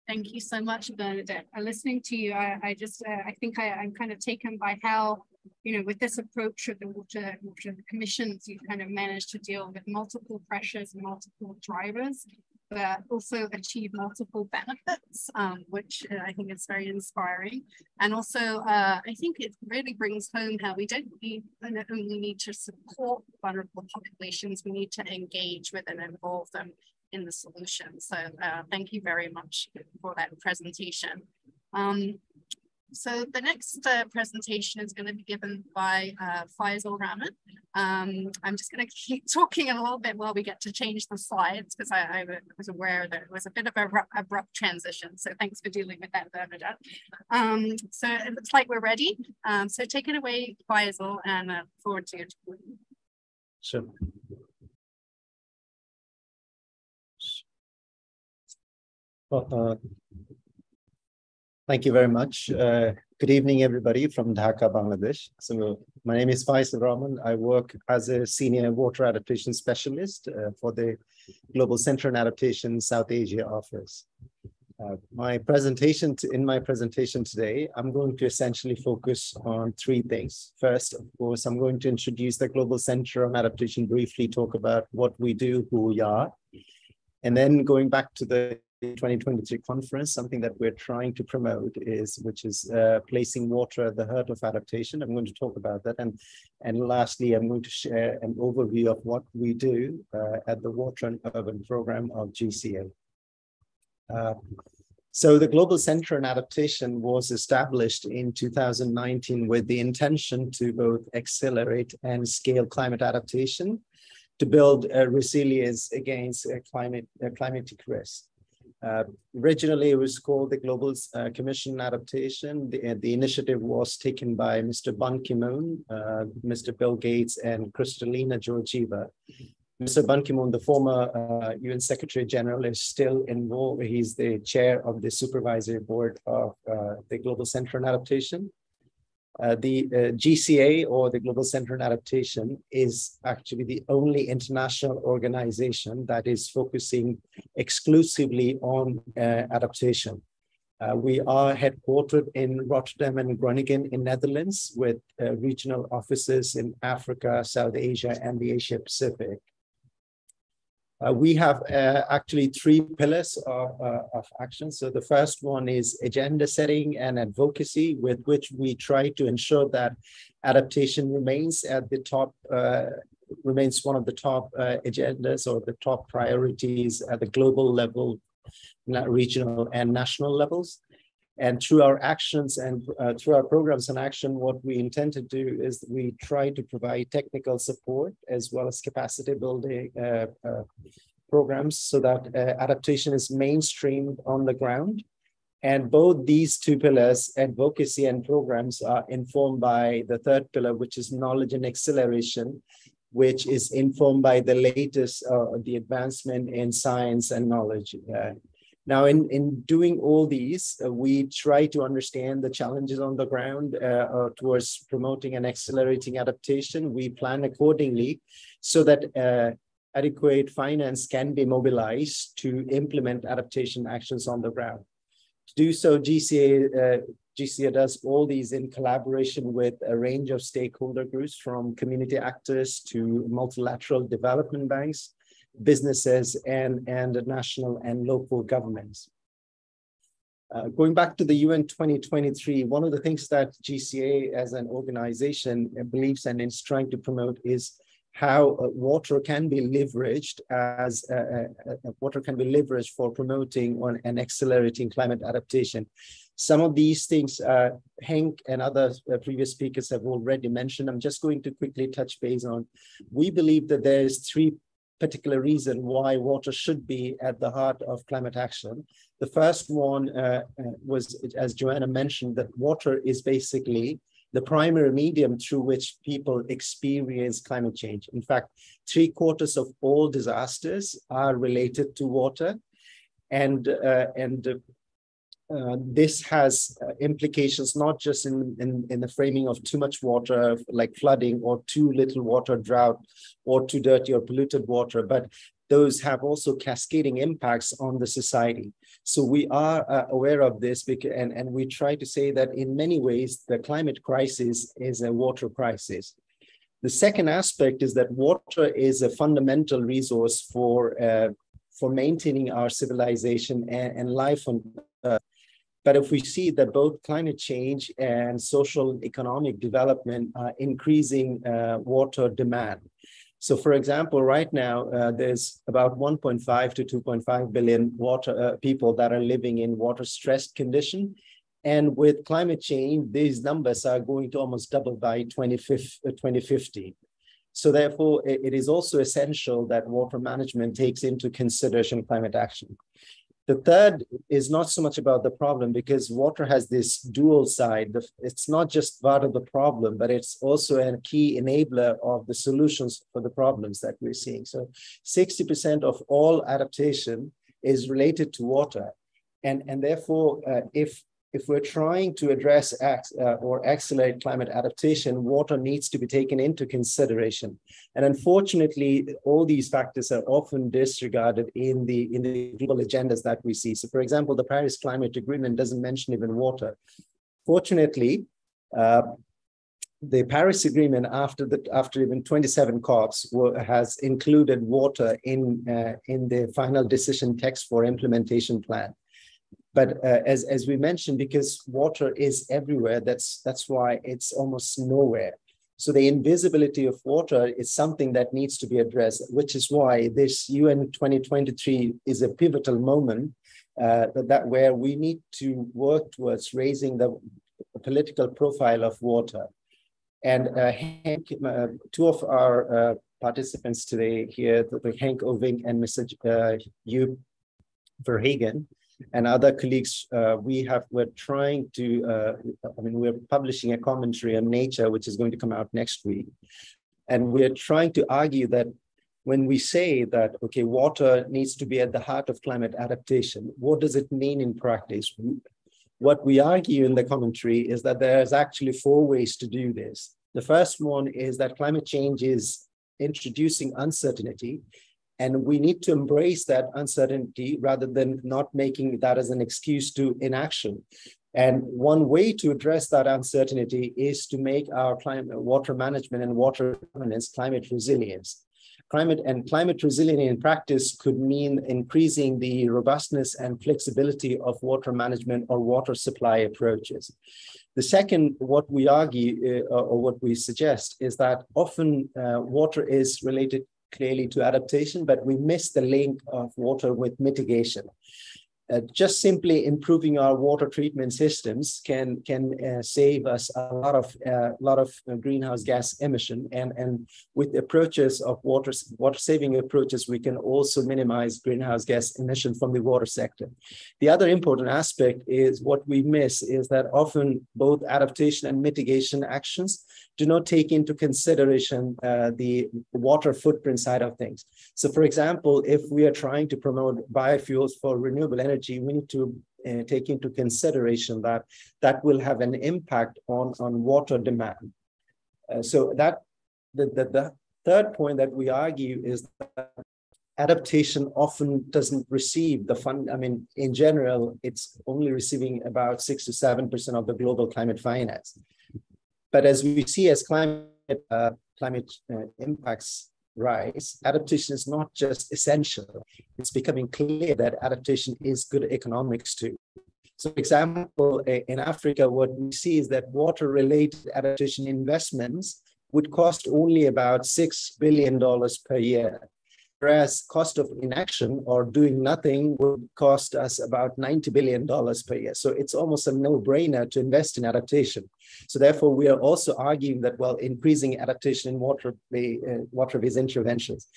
Thank you so much, Bernadette. Listening to you, I think I'm kind of taken by how, with this approach of the water commissions, you've kind of managed to deal with multiple pressures and multiple drivers, but also achieve multiple benefits, which I think is very inspiring. And also, I think it really brings home how we don't only need to support vulnerable populations, we need to engage with and involve them in the solution. So thank you very much for that presentation. So the next presentation is going to be given by Faisal Rahman. I'm just going to keep talking a little bit while we get to change the slides, because I was aware that it was a bit of an abrupt transition. So thanks for dealing with that, Bernadette. So it looks like we're ready. So take it away, Faisal, and forward to you. Sure. Thank you very much. Good evening, everybody from Dhaka, Bangladesh. So my name is Faisal Rahman. I work as a senior water adaptation specialist for the Global Center on Adaptation South Asia office. In my presentation today, I'm going to essentially focus on three things. First, of course, I'm going to introduce the Global Center on Adaptation, briefly talk about what we do, who we are, and then going back to the 2023 conference, something that we're trying to promote which is placing water at the heart of adaptation. I'm going to talk about that. And lastly, I'm going to share an overview of what we do at the Water and Urban Program of GCA. So the Global Center on Adaptation was established in 2019 with the intention to both accelerate and scale climate adaptation to build resilience against climatic risk. Originally, it was called the Global Commission on Adaptation. The initiative was taken by Mr. Ban Ki-moon, Mr. Bill Gates, and Kristalina Georgieva. Mr. Ban Ki-moon, the former UN Secretary General, is still involved. He's the chair of the supervisory board of the Global Center on Adaptation. The GCA, or the Global Center on Adaptation, is actually the only international organization that is focusing exclusively on adaptation. We are headquartered in Rotterdam and Groningen in Netherlands, with regional offices in Africa, South Asia, and the Asia Pacific. We have actually three pillars of action. So the first one is agenda setting and advocacy, with which we try to ensure that adaptation remains at the top, remains one of the top agendas or the top priorities at the global level, regional and national levels. And through our actions and through our programs and action, what we intend to do is we try to provide technical support as well as capacity building programs so that adaptation is mainstreamed on the ground. And both these two pillars, advocacy and programs, are informed by the third pillar, which is knowledge and acceleration, which is informed by the latest, the advancement in science and knowledge. Now, in doing all these, we try to understand the challenges on the ground towards promoting and accelerating adaptation. We plan accordingly so that adequate finance can be mobilized to implement adaptation actions on the ground. To do so, GCA does all these in collaboration with a range of stakeholder groups, from community actors to multilateral development banks, businesses, and national and local governments. Going back to the UN 2023, one of the things that GCA as an organization believes and is trying to promote is how water can be leveraged as for promoting and accelerating climate adaptation. Some of these things Henk and other previous speakers have already mentioned. I'm just going to quickly touch base on. We believe that there's three particular reason why water should be at the heart of climate action. The first one was, as Joanna mentioned, that water is basically the primary medium through which people experience climate change. In fact, 3/4 of all disasters are related to water. And this has implications not just in the framing of too much water, like flooding, or too little water, drought, or too dirty or polluted water, but those have also cascading impacts on the society. So we are aware of this, and we try to say that in many ways, the climate crisis is a water crisis. The second aspect is that water is a fundamental resource for maintaining our civilization and life on Earth. But if we see that both climate change and social and economic development are increasing water demand. So for example, right now, there's about 1.5 to 2.5 billion people that are living in water-stressed condition. And with climate change, these numbers are going to almost double by 2050. So therefore, it is also essential that water management takes into consideration climate action. The third is not so much about the problem, because water has this dual side. It's not just part of the problem, but it's also a key enabler of the solutions for the problems that we're seeing. So 60% of all adaptation is related to water. And therefore, if we're trying to address or accelerate climate adaptation, water needs to be taken into consideration. And unfortunately, all these factors are often disregarded in the global agendas that we see. So for example, the Paris Climate Agreement doesn't mention even water. Fortunately, the Paris Agreement, after even 27 COPs, has included water in the final decision text for implementation plan. But as we mentioned, because water is everywhere, that's why it's almost nowhere. So the invisibility of water is something that needs to be addressed, which is why this UN 2023 is a pivotal moment where we need to work towards raising the political profile of water. And Henk, two of our participants today here, Henk Oving and Mr. Joop Verhagen, and other colleagues, we're trying to, we're publishing a commentary on Nature, which is going to come out next week. And we're trying to argue that when we say that, okay, water needs to be at the heart of climate adaptation, what does it mean in practice? What we argue in the commentary is that there's actually 4 ways to do this. The first one is that climate change is introducing uncertainty, and we need to embrace that uncertainty rather than not making that as an excuse to inaction. And one way to address that uncertainty is to make our water management and water governance climate resilience. Climate resilience in practice could mean increasing the robustness and flexibility of water management or water supply approaches. The second, what we argue or what we suggest is that often water is related clearly to adaptation, but we miss the link of water with mitigation. Just simply improving our water treatment systems can save us a lot of greenhouse gas emission, and with approaches of water saving approaches, we can also minimize greenhouse gas emission from the water sector. The other important aspect is what we miss is that often both adaptation and mitigation actions do not take into consideration the water footprint side of things. So for example, if we are trying to promote biofuels for renewable energy, we need to take into consideration that that will have an impact on water demand. So that the third point that we argue is that adaptation often doesn't receive the fund. I mean, in general, it's only receiving about 6 to 7% of the global climate finance. But as we see as climate impacts rise, adaptation is not just essential. It's becoming clear that adaptation is good economics too. So for example, in Africa, what we see is that water-related adaptation investments would cost only about $6 billion per year, whereas cost of inaction or doing nothing would cost us about $90 billion per year. So it's almost a no-brainer to invest in adaptation. So therefore, we are also arguing that, well, increasing adaptation in water-based interventions.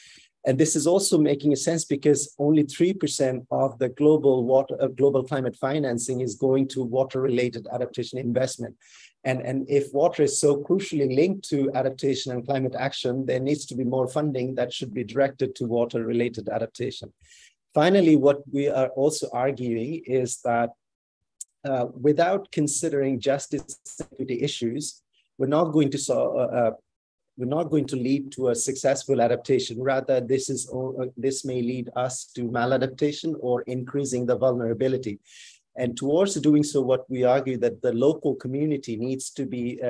And this is also making sense because only 3% of the global climate financing is going to water-related adaptation investment. And if water is so crucially linked to adaptation and climate action, there needs to be more funding that should be directed to water-related adaptation. Finally, what we are also arguing is that without considering justice and equity issues, we're not going to lead to a successful adaptation. Rather, this may lead us to maladaptation or increasing the vulnerability. And towards doing so, what we argue that the local community needs to be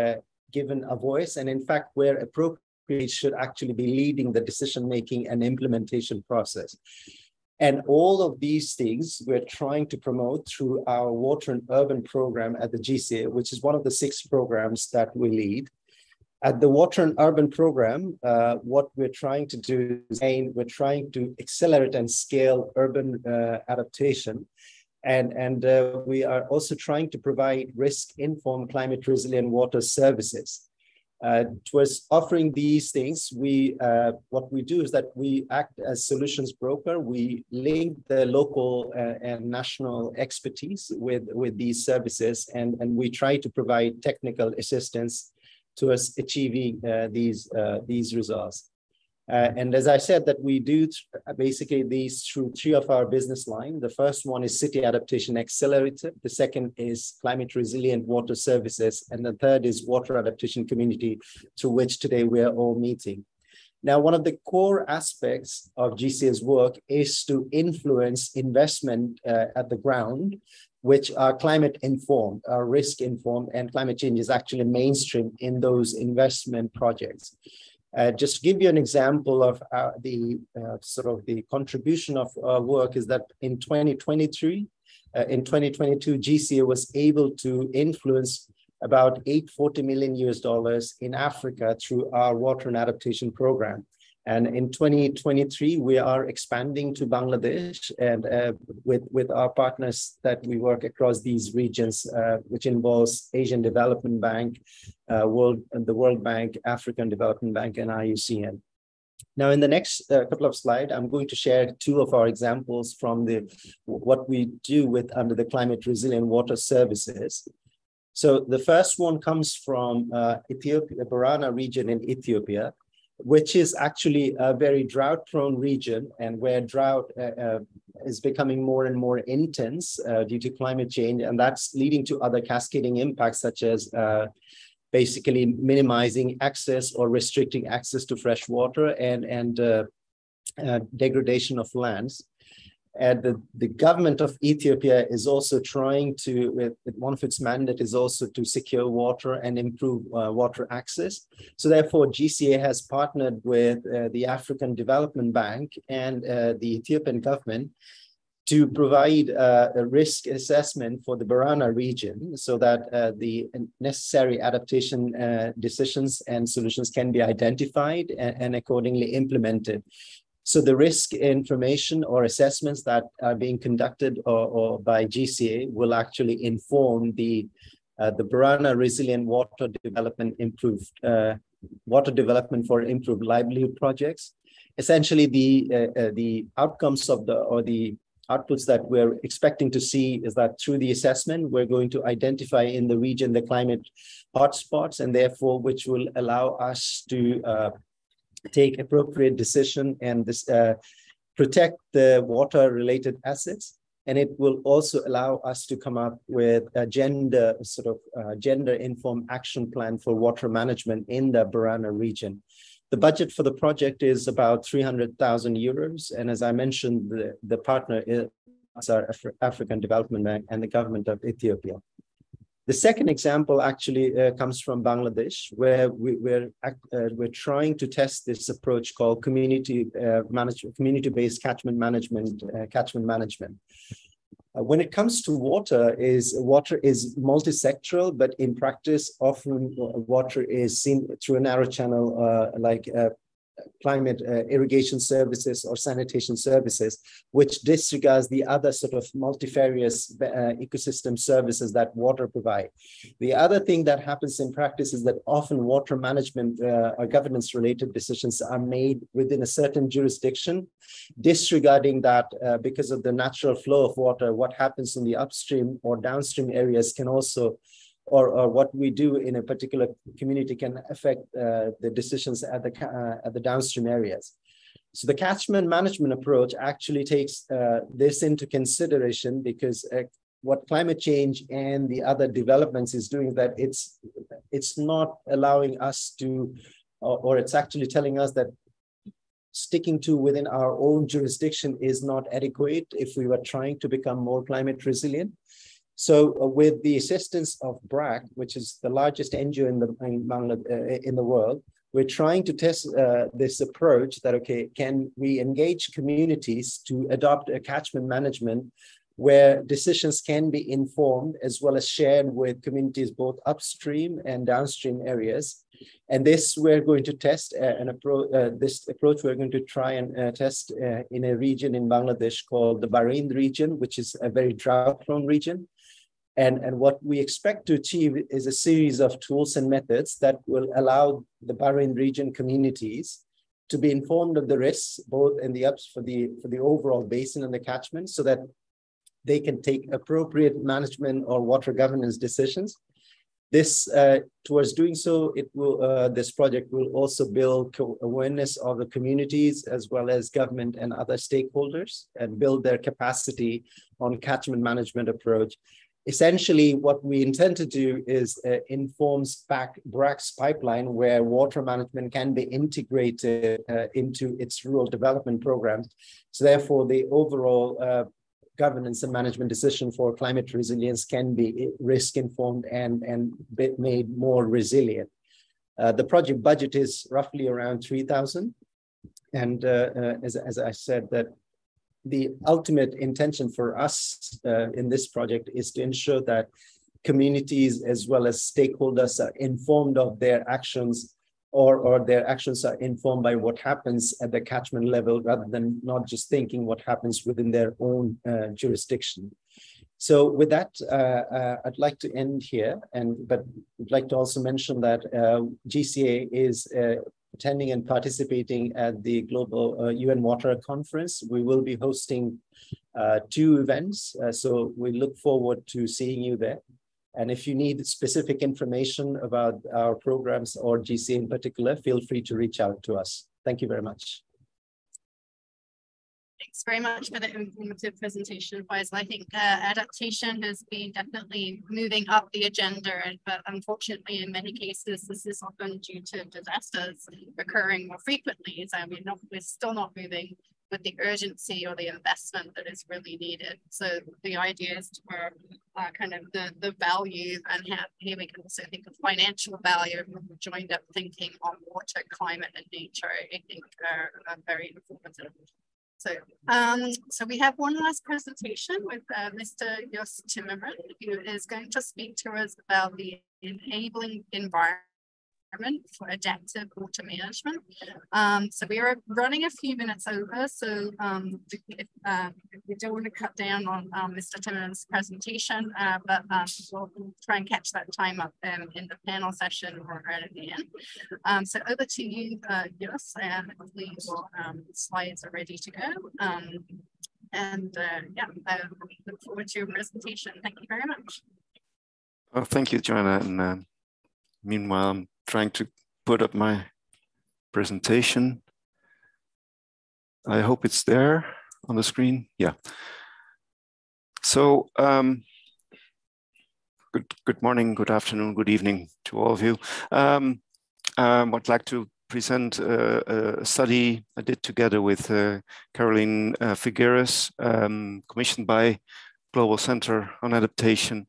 given a voice, and in fact, where appropriate, should actually be leading the decision-making and implementation process. And all of these things we're trying to promote through our Water and Urban program at the GCA, which is one of the 6 programs that we lead. At the Water and Urban program, what we're trying to do is we're trying to accelerate and scale urban adaptation. And we are also trying to provide risk-informed climate resilient water services. Towards offering these things, what we do is that we act as solutions broker. We link the local and national expertise with these services, and we try to provide technical assistance to us achieving these results. And as I said, that we do basically these through 3 of our business lines. The first one is City Adaptation Accelerator. The second is Climate Resilient Water Services. And the third is Water Adaptation Community, through which today we are all meeting. Now, one of the core aspects of GCA's work is to influence investment at the ground, which are climate informed, are risk informed, and climate change is actually mainstream in those investment projects. Just to give you an example of the contribution of our work is that in 2022, GCA was able to influence about $840 million in Africa through our water and adaptation program. And in 2023, we are expanding to Bangladesh, and with our partners that we work across these regions, which involves Asian Development Bank, the World Bank, African Development Bank, and IUCN. Now, in the next couple of slides, I'm going to share 2 of our examples from what we do under the Climate Resilient Water Services. So the first one comes from Ethiopia, Borana region in Ethiopia, which is actually a very drought-prone region, and where drought is becoming more and more intense due to climate change, and that's leading to other cascading impacts, such as basically minimizing access or restricting access to fresh water and degradation of lands. And the government of Ethiopia is also trying to, with one of its mandate is also to secure water and improve water access. So therefore, GCA has partnered with the African Development Bank and the Ethiopian government to provide a risk assessment for the Borana region, so that the necessary adaptation decisions and solutions can be identified and accordingly implemented. So the risk information or assessments that are being conducted or by GCA will actually inform the Borana Resilient Water Development Water Development for Improved Livelihood projects. Essentially, the outcomes of the outputs that we're expecting to see is that through the assessment, we're going to identify in the region the climate hotspots, and therefore which will allow us to take appropriate decision and protect the water-related assets. And it will also allow us to come up with a gender-informed action plan for water management in the Borana region. The budget for the project is about 300,000 euros. And as I mentioned, the partner is our African Development Bank and the government of Ethiopia. The second example actually comes from Bangladesh, where we're trying to test this approach called community-based catchment management. When it comes to water is multisectoral, but in practice, often water is seen through a narrow channel, like climate irrigation services or sanitation services, which disregards the other sort of multifarious ecosystem services that water provide. The other thing that happens in practice is that often water management or governance related decisions are made within a certain jurisdiction, disregarding that because of the natural flow of water, what happens in the upstream or downstream areas can also or what we do in a particular community can affect the decisions at the downstream areas. So the catchment management approach actually takes this into consideration, because what climate change and the other developments is doing is that it's not allowing us to, or it's actually telling us that sticking to within our own jurisdiction is not adequate if we were trying to become more climate resilient. So with the assistance of BRAC, which is the largest NGO in the world, we're trying to test this approach that, okay, can we engage communities to adopt a catchment management where decisions can be informed as well as shared with communities both upstream and downstream areas. And this we're going to test this approach we're going to try and test in a region in Bangladesh called the Bahrain region, which is a very drought-prone region. And what we expect to achieve is a series of tools and methods that will allow the Bahrain region communities to be informed of the risks, both in the for the overall basin and the catchment, so that they can take appropriate management or water governance decisions. This, towards doing so, it will this project will also build awareness of the communities as well as government and other stakeholders, and build their capacity on catchment management approach. Essentially, what we intend to do is informs BRAC's pipeline, where water management can be integrated into its rural development programs. So therefore, the overall governance and management decision for climate resilience can be risk-informed and made more resilient. The project budget is roughly around 3,000. And as I said, that the ultimate intention for us in this project is to ensure that communities as well as stakeholders are informed of their actions, or their actions are informed by what happens at the catchment level, rather than not just thinking what happens within their own jurisdiction. So with that, I'd like to end here, but I'd like to also mention that GCA is attending and participating at the Global UN Water Conference. We will be hosting 2 events, so we look forward to seeing you there. And if you need specific information about our programs or GCA in particular, feel free to reach out to us. Thank you very much. Thanks very much for the informative presentation, Faisal. I think adaptation has been definitely moving up the agenda, but unfortunately, in many cases, this is often due to disasters occurring more frequently. So we're still not moving with the urgency or the investment that is really needed. So the idea is to kind of the value, and here we can also think of financial value of joined up thinking on water, climate, and nature. I think are very informative. So we have one last presentation with Mr. Jos Timmerman, who is going to speak to us about the enabling environment for adaptive water management. So we are running a few minutes over, so we don't want to cut down on Mr. Timmerman's presentation, but we'll try and catch that time up in the panel session or at the end. So over to you, Jos, and hopefully your slides are ready to go. Yeah, I look forward to your presentation. Thank you very much. Well, thank you, Joanna. And meanwhile, I'm trying to put up my presentation. I hope it's there on the screen. Yeah. So good morning, good afternoon, good evening to all of you. I'd like to present a study I did together with Caroline Figueres, commissioned by Global Center on Adaptation,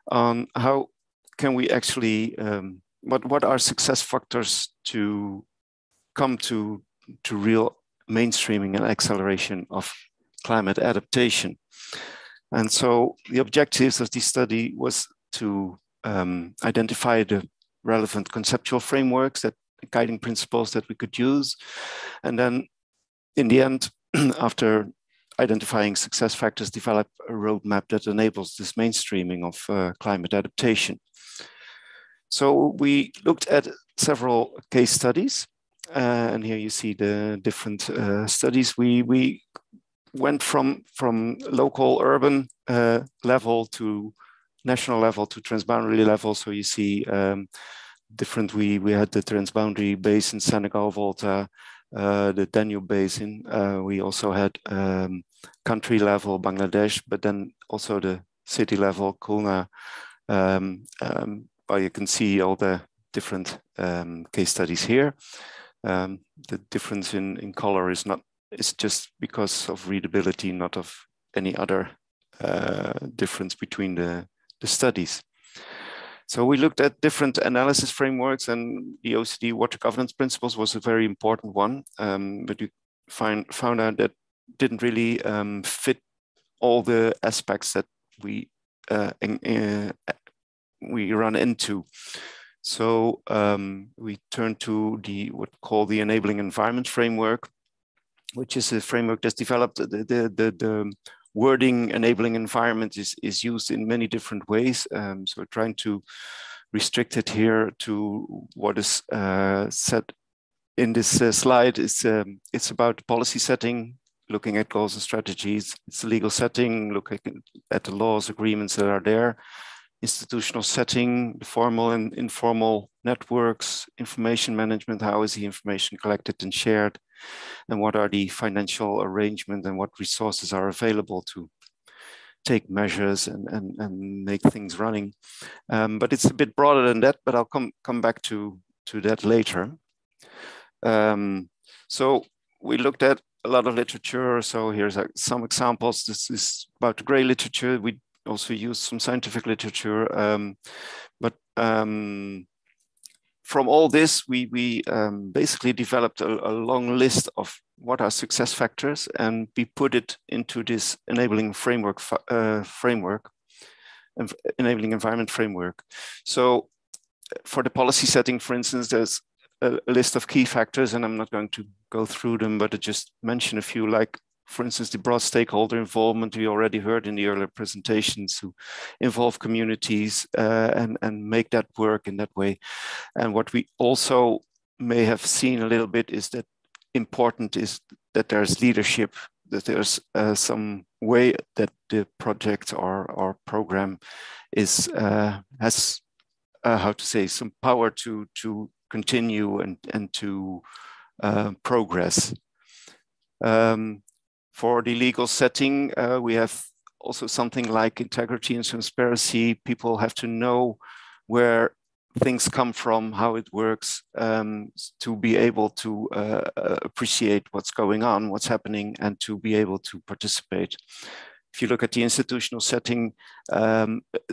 on how can we actually what are success factors to come to real mainstreaming and acceleration of climate adaptation. And so the objectives of this study was to identify the relevant conceptual frameworks that guiding principles that we could use. And then in the end, after identifying success factors, develop a roadmap that enables this mainstreaming of climate adaptation. So we looked at several case studies, and here you see the different studies. We went from local urban level to national level to transboundary level. So you see different, we had the transboundary basin, Senegal, Volta, the Danube basin. We also had country level, Bangladesh, but then also the city level, Khulna. Well, you can see all the different case studies here. The difference in color is just because of readability, not of any other difference between the studies. So we looked at different analysis frameworks, and the OECD water governance principles was a very important one, but we found out that didn't really fit all the aspects that we run into. So we turned to what we call the enabling environment framework, which is a framework that's developed. The wording enabling environment is used in many different ways. So we're trying to restrict it here to what is said in this slide. It's about policy setting, looking at goals and strategies. It's the legal setting, looking at the laws, agreements that are there. Institutional setting, the formal and informal networks, information management, how is the information collected and shared, and what are the financial arrangements and what resources are available to take measures and make things running. But it's a bit broader than that, but I'll come back to that later. So we looked at a lot of literature. So here's some examples. This is about the gray literature. We also use some scientific literature, but from all this, we basically developed a long list of what are success factors, and we put it into this enabling framework, enabling environment framework. So for the policy setting, for instance, there's a list of key factors, and I'm not going to go through them, but I just mention a few, like, for instance, the broad stakeholder involvement we already heard in the earlier presentations, to involve communities and make that work in that way. And what we also may have seen a little bit is that important is that there's leadership, that there's some way that the project or program is has how to say, some power to continue and to progress. For the legal setting, we have also something like integrity and transparency. People have to know where things come from, how it works, to be able to appreciate what's going on, what's happening, and to be able to participate. If you look at the institutional setting,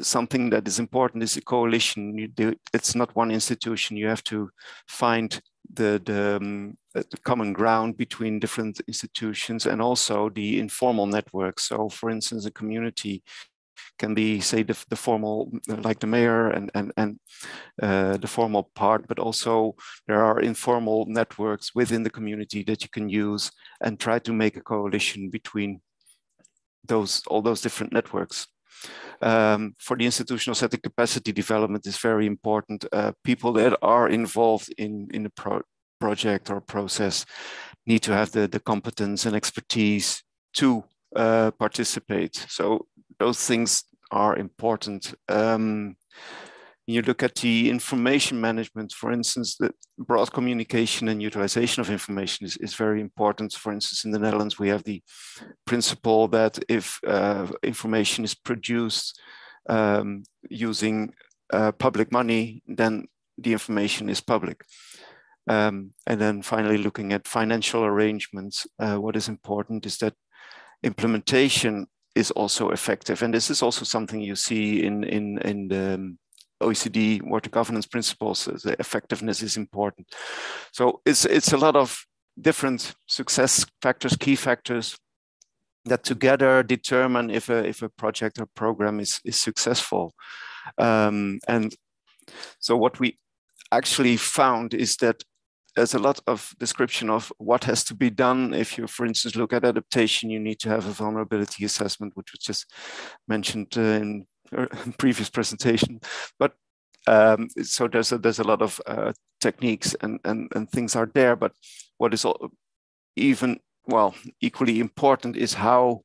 something that is important is a coalition. It's not one institution. You have to find the common ground between different institutions, and also the informal networks. So for instance, a community can be, say, the formal, like the mayor and the formal part, but also there are informal networks within the community that you can use and try to make a coalition between all those different networks. For the institutional setting, capacity development is very important. People that are involved in a project or process need to have the competence and expertise to participate. So those things are important. You look at the information management, for instance, the broad communication and utilization of information is very important. For instance, in the Netherlands, we have the principle that if information is produced using public money, then the information is public. And then finally, looking at financial arrangements, what is important is that implementation is also effective. And this is also something you see in the OECD water governance principles. The effectiveness is important. So it's a lot of different success factors, key factors, that together determine if a project or program is successful. And so what we actually found is that there's a lot of description of what has to be done. If you, for instance, look at adaptation, you need to have a vulnerability assessment, which was just mentioned in previous presentation. But so there's a lot of techniques and things are there. But what is equally important is how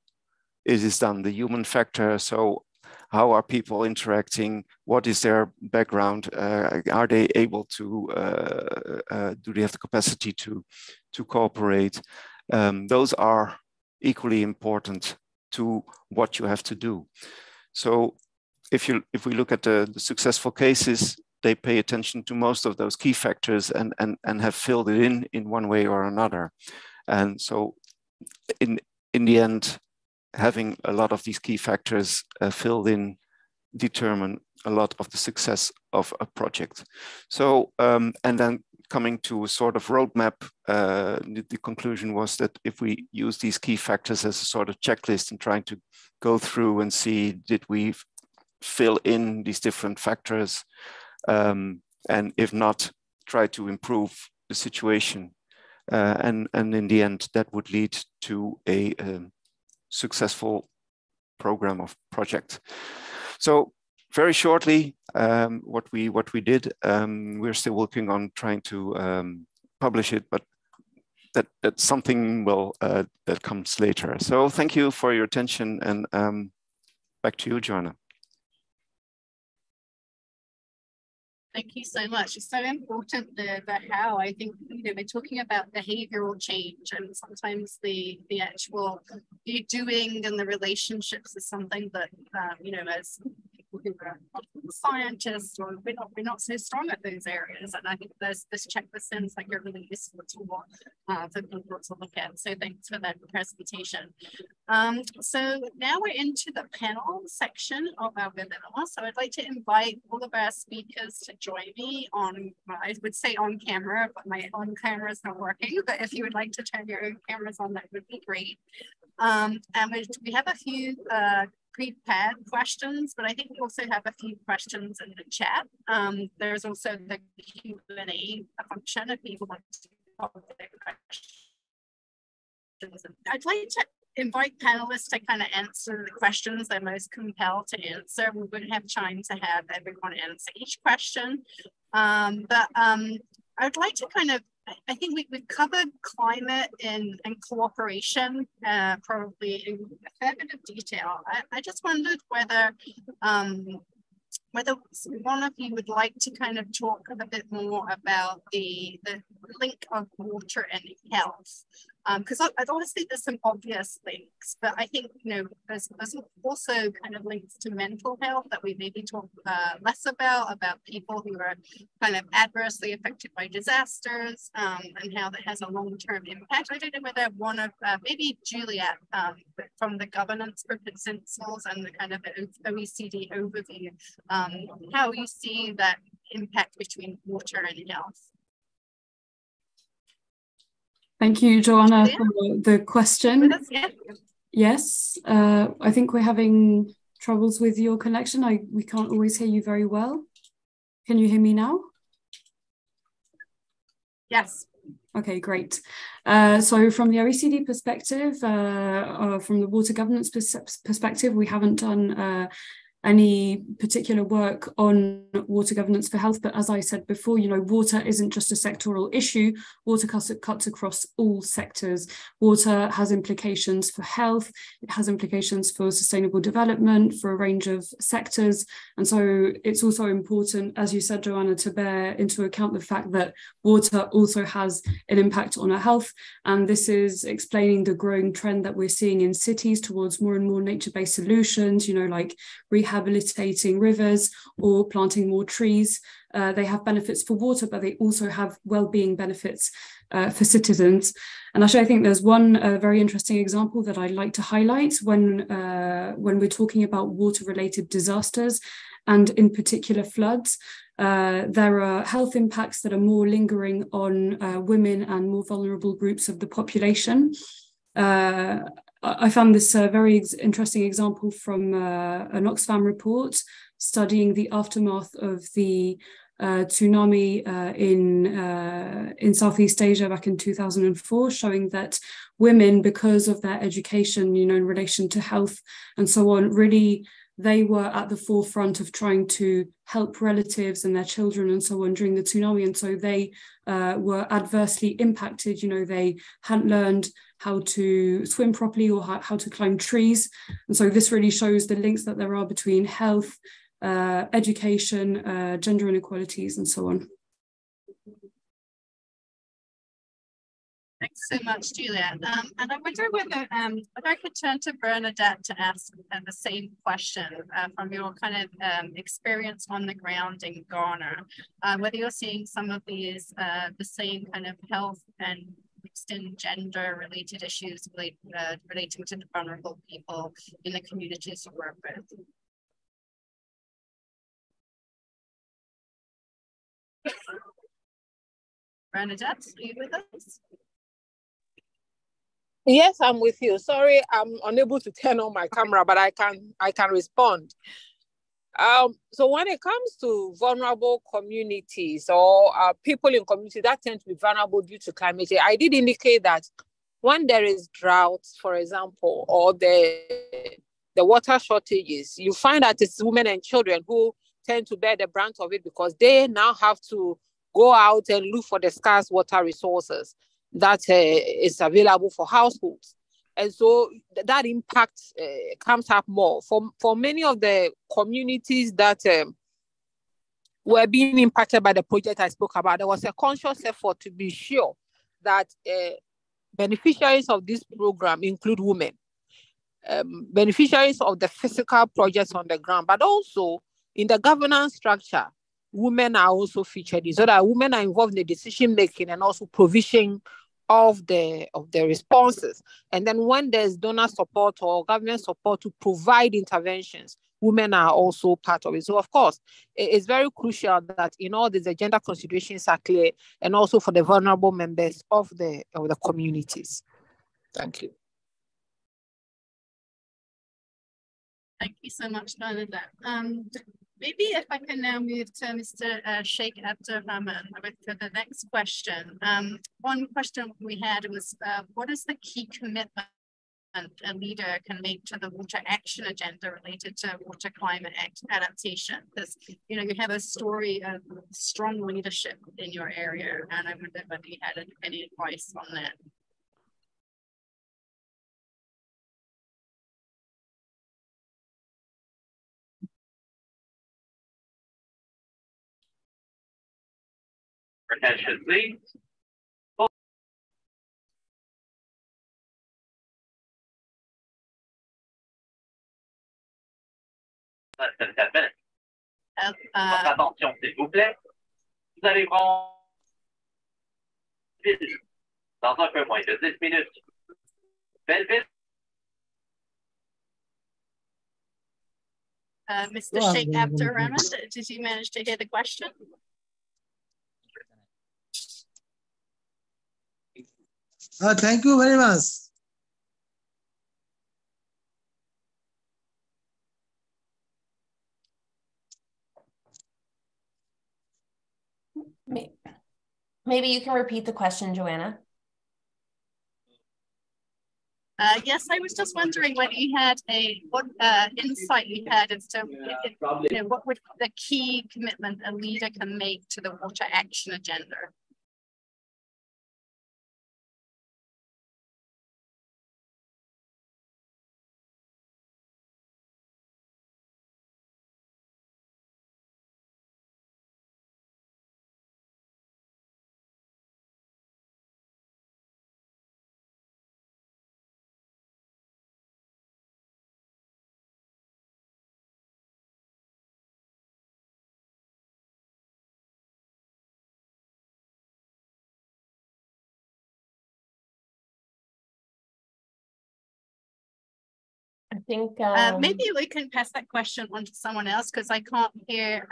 it is done, the human factor. So how are people interacting? What is their background? Are they able to, do they have the capacity to cooperate? Those are equally important to what you have to do. So if we look at the successful cases, they pay attention to most of those key factors and have filled it in one way or another. And so in the end, having a lot of these key factors filled in determine a lot of the success of a project. So, and then coming to a sort of roadmap, the conclusion was that if we use these key factors as a sort of checklist and trying to go through and see, did we fill in these different factors? And if not, try to improve the situation. And in the end, that would lead to a successful program of project. So very shortly, what we did, we're still working on trying to publish it, but that's something that comes later. So thank you for your attention, and back to you, Joanna. Thank you so much. It's so important, the how. I think, we're talking about behavioral change, and sometimes the actual doing and the relationships is something that, as people who are scientists, or we're not so strong at those areas. And I think this checklist sounds like a really useful tool for people to look at. So thanks for that presentation. So now we're into the panel section of our webinar. So I'd like to invite all of our speakers to join me on, well, I would say on camera, but my on camera is not working. But if you would like to turn your own cameras on, that would be great. And we have a few prepared questions, but I think we also have a few questions in the chat. There's also the Q&A function if people want to pop their questions. I'd like to invite panelists to kind of answer the questions they're most compelled to answer. We wouldn't have time to have everyone answer each question. I'd like to kind of, I think we've covered climate and cooperation probably in a fair bit of detail. I just wondered whether one of you would like to kind of talk a bit more about the link of water and health. Because obviously there's some obvious links, but I think, there's also kind of links to mental health that we maybe talk less about people who are kind of adversely affected by disasters, and how that has a long-term impact. I don't know whether one of, maybe Juliet from the governance for principles and the kind of OECD overview, how you see that impact between water and health. Thank you, Joanna, for the question. Yes, I think we're having troubles with your connection. We can't always hear you very well. Can you hear me now? Yes. Okay, great. So from the OECD perspective, from the water governance perspective, we haven't done any particular work on water governance for health. But as I said before, water isn't just a sectoral issue. Water cuts across all sectors. Water has implications for health. It has implications for sustainable development, for a range of sectors. And so it's also important, as you said, Joanna, to bear into account the fact that water also has an impact on our health. And this is explaining the growing trend that we're seeing in cities towards more and more nature-based solutions, like rehabilitating rivers or planting more trees. They have benefits for water, but they also have well-being benefits for citizens. And actually, I think there's one very interesting example that I'd like to highlight when we're talking about water-related disasters, and in particular floods. There are health impacts that are more lingering on women and more vulnerable groups of the population. I found this a very interesting example from an Oxfam report studying the aftermath of the tsunami in Southeast Asia back in 2004, showing that women, because of their education, in relation to health and so on, really they were at the forefront of trying to help relatives and their children and so on during the tsunami. And so they were adversely impacted. They hadn't learned how to swim properly or how to climb trees. And so this really shows the links that there are between health, education, gender inequalities, and so on. Thanks so much, Julia. And I wonder whether I could turn to Bernadette to ask the same question from your kind of experience on the ground in Ghana, whether you're seeing some of these, the same kind of health and mixed in gender-related issues relating to the vulnerable people in the communities you work with. Bernadette, are you with us? Yes, I'm with you. Sorry, I'm unable to turn on my camera, but I can respond. So when it comes to vulnerable communities or people in communities that tend to be vulnerable due to climate change, I did indicate that when there is drought, for example, or the water shortages, you find that it's women and children who tend to bear the brunt of it because they now have to go out and look for the scarce water resources that is available for households. And so that impact comes up more. For many of the communities that were being impacted by the project I spoke about, there was a conscious effort to be sure that beneficiaries of this program include women, beneficiaries of the physical projects on the ground, but also in the governance structure, women are also featured in, so that women are involved in the decision making and also provision of the responses. And then when there's donor support or government support to provide interventions, women are also part of it. So of course, it's very crucial that in all these gender considerations are clear, and also for the vulnerable members of the communities. Thank you. Thank you so much, Bernadette. Maybe if I can now move to Mr. Sheikh Abdurrahman with the next question. One question we had was, what is the key commitment a leader can make to the water action agenda related to water climate adaptation? Because you have a story of strong leadership in your area, and I wonder whether you had any advice on that. Attention, please. Less than 10 minutes. Votre attention, s'il vous plaît. Vous allez prendre dans un peu moins de 10 minutes. Belleville. Mr. Sheikh Abdurrahman, did you manage to hear the question? Thank you very much. Maybe you can repeat the question, Joanna. Yes, I was just wondering whether you had what insight you had as to what would the key commitment a leader can make to the water action agenda. I think maybe we can pass that question on to someone else because I can't hear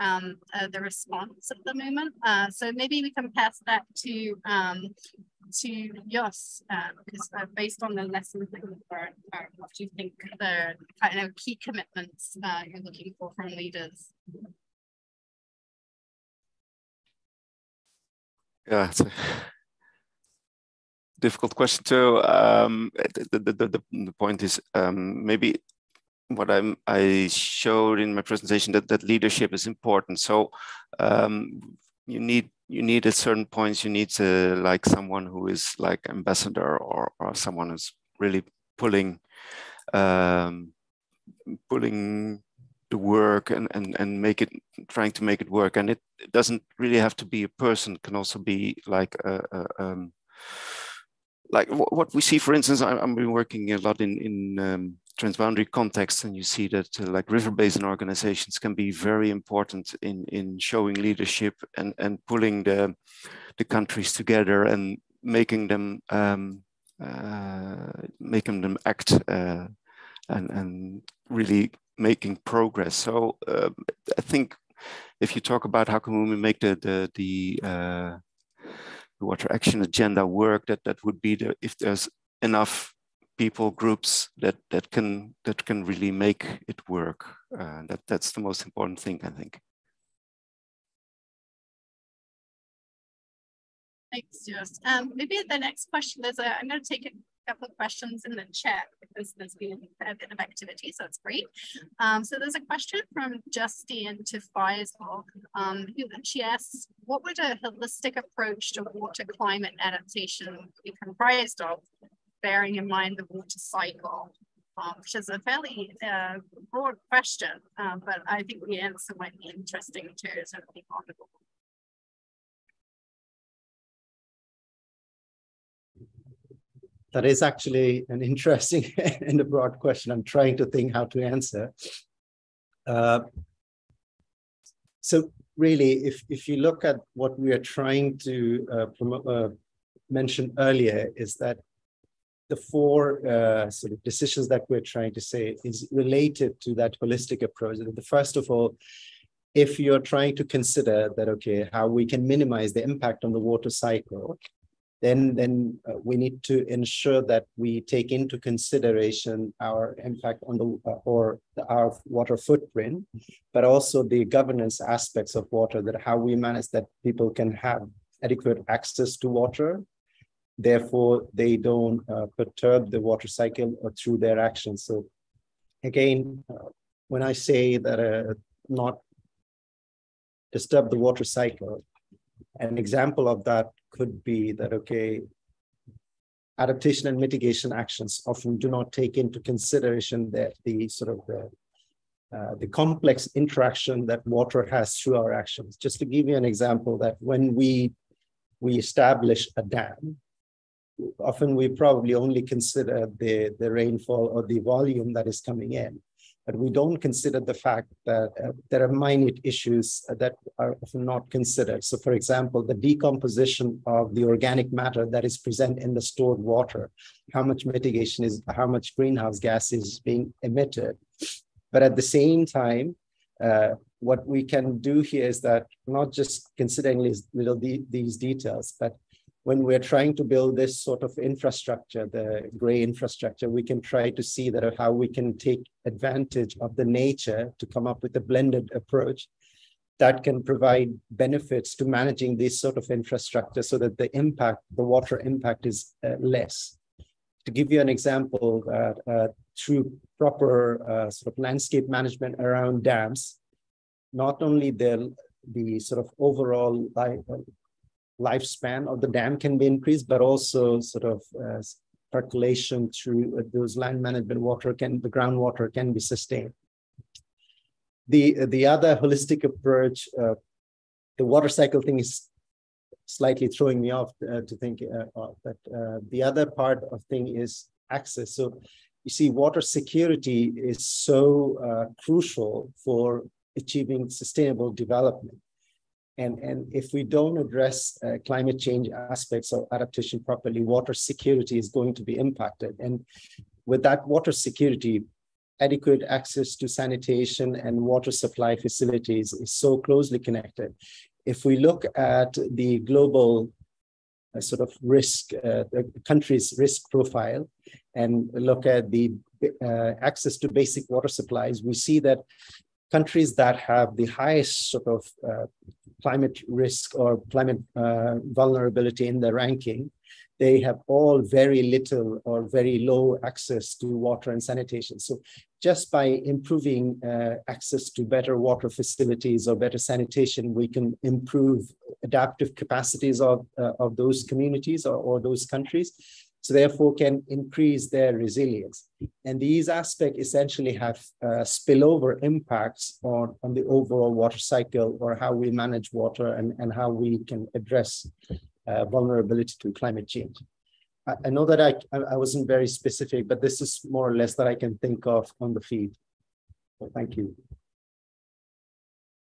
the response at the moment. So maybe we can pass that to Jos, because based on the lessons that you've learned, what do you think the kind of key commitments you're looking for from leaders? Yeah, it's a difficult question too. The point is maybe what I showed in my presentation that leadership is important. So you need at certain points, you need to like someone who is like ambassador or someone who's really pulling the work and trying to make it work. And it doesn't really have to be a person, it can also be like like what we see, for instance, I've been working a lot in transboundary contexts, and you see that like river basin organizations can be very important in showing leadership and pulling the countries together and making them act and really making progress. So I think if you talk about how can we make the water action agenda work, that would be if there's enough people, groups that can really make it work. That's the most important thing, I think. Thanks, Joost. Maybe the next question is, I'm going to take a couple of questions in the chat because there's been a bit of activity, so it's great. So there's a question from Justine to Faisal. She asks, what would a holistic approach to water climate adaptation be comprised of, bearing in mind the water cycle? Which is a fairly broad question, but I think the answer might be interesting too. So that is actually an interesting and a broad question. I'm trying to think how to answer. So really, if you look at what we are trying to mention earlier, is that the four sort of decisions that we're trying to say is related to that holistic approach. The first of all, if you're trying to consider that, okay, how we can minimize the impact on the water cycle, then we need to ensure that we take into consideration our impact on our water footprint, but also the governance aspects of water, that how we manage that people can have adequate access to water. Therefore, they don't perturb the water cycle through their actions. So again, when I say that not disturb the water cycle, an example of that could be that, okay, adaptation and mitigation actions often do not take into consideration the complex interaction that water has through our actions. Just to give you an example, that when we establish a dam, often we probably only consider the rainfall or the volume that is coming in, but we don't consider the fact that there are minute issues that are often not considered. So for example, the decomposition of the organic matter that is present in the stored water, how much mitigation is, how much greenhouse gas is being emitted. But at the same time, what we can do here is that not just considering these details, but when we're trying to build this sort of infrastructure, the gray infrastructure, we can try to see that how we can take advantage of the nature to come up with a blended approach that can provide benefits to managing this sort of infrastructure so that the water impact is less. To give you an example, through proper sort of landscape management around dams, not only the sort of overall lifespan of the dam can be increased, but also sort of percolation through those land management the groundwater can be sustained. The other holistic approach, the water cycle thing is slightly throwing me off to think of, but the other part of thing is access. So you see, water security is so crucial for achieving sustainable development. And if we don't address climate change aspects of adaptation properly, water security is going to be impacted. And with that water security, adequate access to sanitation and water supply facilities is so closely connected. If we look at the global sort of risk, the country's risk profile, and look at the access to basic water supplies, we see that countries that have the highest sort of climate risk or climate vulnerability in the ranking, they have all very little or very low access to water and sanitation. So just by improving access to better water facilities or better sanitation, we can improve adaptive capacities of those communities or those countries. So therefore can increase their resilience. And these aspects essentially have spillover impacts on the overall water cycle, or how we manage water and how we can address vulnerability to climate change. I know that I wasn't very specific, but this is more or less that I can think of on the feed. So thank you.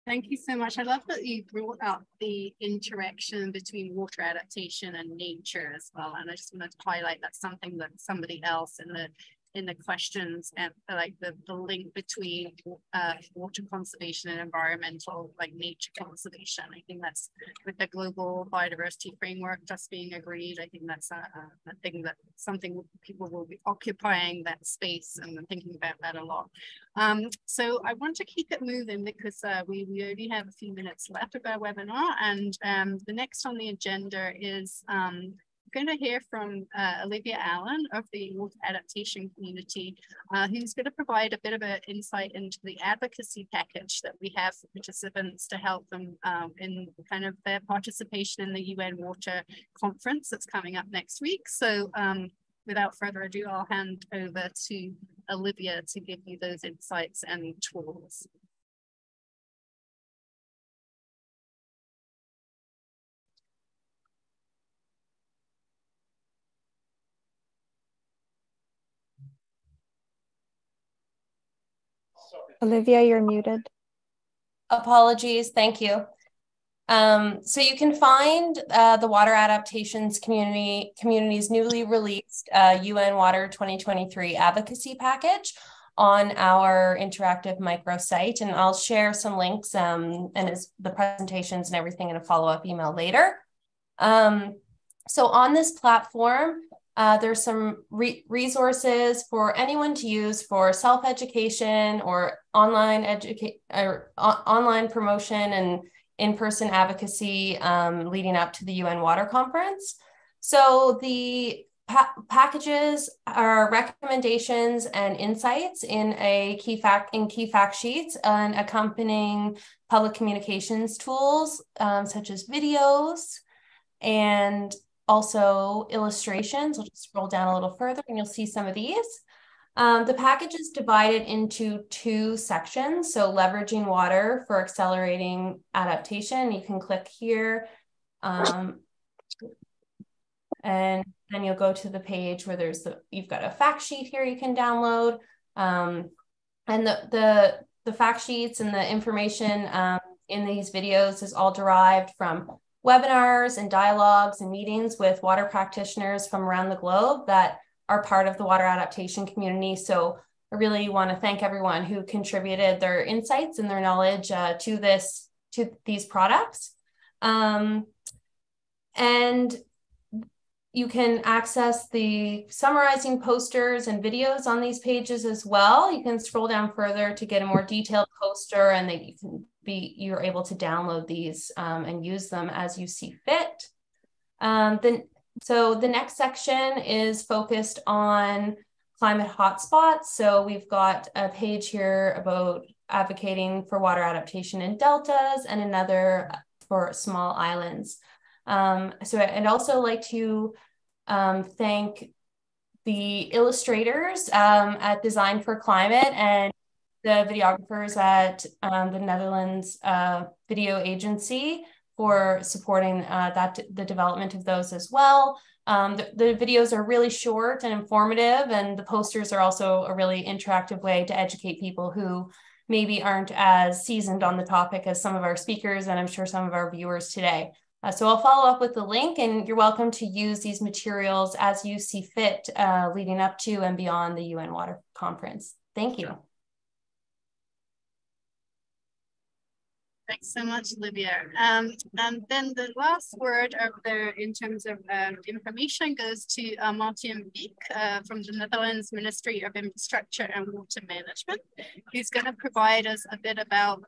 Thank you so much. I love that you brought up the interaction between water adaptation and nature as well. And I just wanted to highlight that's something that somebody else in the questions, and like the link between water conservation and environmental, like nature conservation. I think that's with the global biodiversity framework just being agreed. I think that's a thing that something people will be occupying that space and thinking about that a lot. So I want to keep it moving because we only have a few minutes left of our webinar, and the next on the agenda is going to hear from Olivia Allen of the Water Adaptation community, who's going to provide a bit of an insight into the advocacy package that we have for participants to help them in kind of their participation in the UN Water Conference that's coming up next week. So without further ado, I'll hand over to Olivia to give you those insights and tools. Olivia, you're muted. Apologies, thank you. So you can find the Water Adaptations community's newly released UN Water 2023 advocacy package on our interactive microsite, and I'll share some links and the presentations and everything in a follow-up email later. So on this platform, there's some resources for anyone to use for self-education or online promotion and in-person advocacy leading up to the UN Water Conference. So the packages are recommendations and insights in key fact sheets and accompanying public communications tools such as videos and also illustrations. I'll just scroll down a little further and you'll see some of these. The package is divided into two sections. So leveraging water for accelerating adaptation. You can click here and then you'll go to the page where you've got a fact sheet here you can download. And the fact sheets and the information in these videos is all derived from webinars and dialogues and meetings with water practitioners from around the globe that are part of the water adaptation community. So I really want to thank everyone who contributed their insights and their knowledge to these products. And you can access the summarizing posters and videos on these pages as well. You can scroll down further to get a more detailed poster, and then you're able to download these and use them as you see fit. So the next section is focused on climate hotspots. So we've got a page here about advocating for water adaptation in deltas and another for small islands. So I'd also like to thank the illustrators at Design for Climate and the videographers at the Netherlands Video Agency for supporting the development of those as well. The videos are really short and informative, and the posters are also a really interactive way to educate people who maybe aren't as seasoned on the topic as some of our speakers, and I'm sure some of our viewers today. So I'll follow up with the link, and you're welcome to use these materials as you see fit leading up to and beyond the UN Water Conference. Thank you. Thanks so much, Olivia. And then the last word in terms of information goes to Martin Beek from the Netherlands Ministry of Infrastructure and Water Management, who's going to provide us a bit about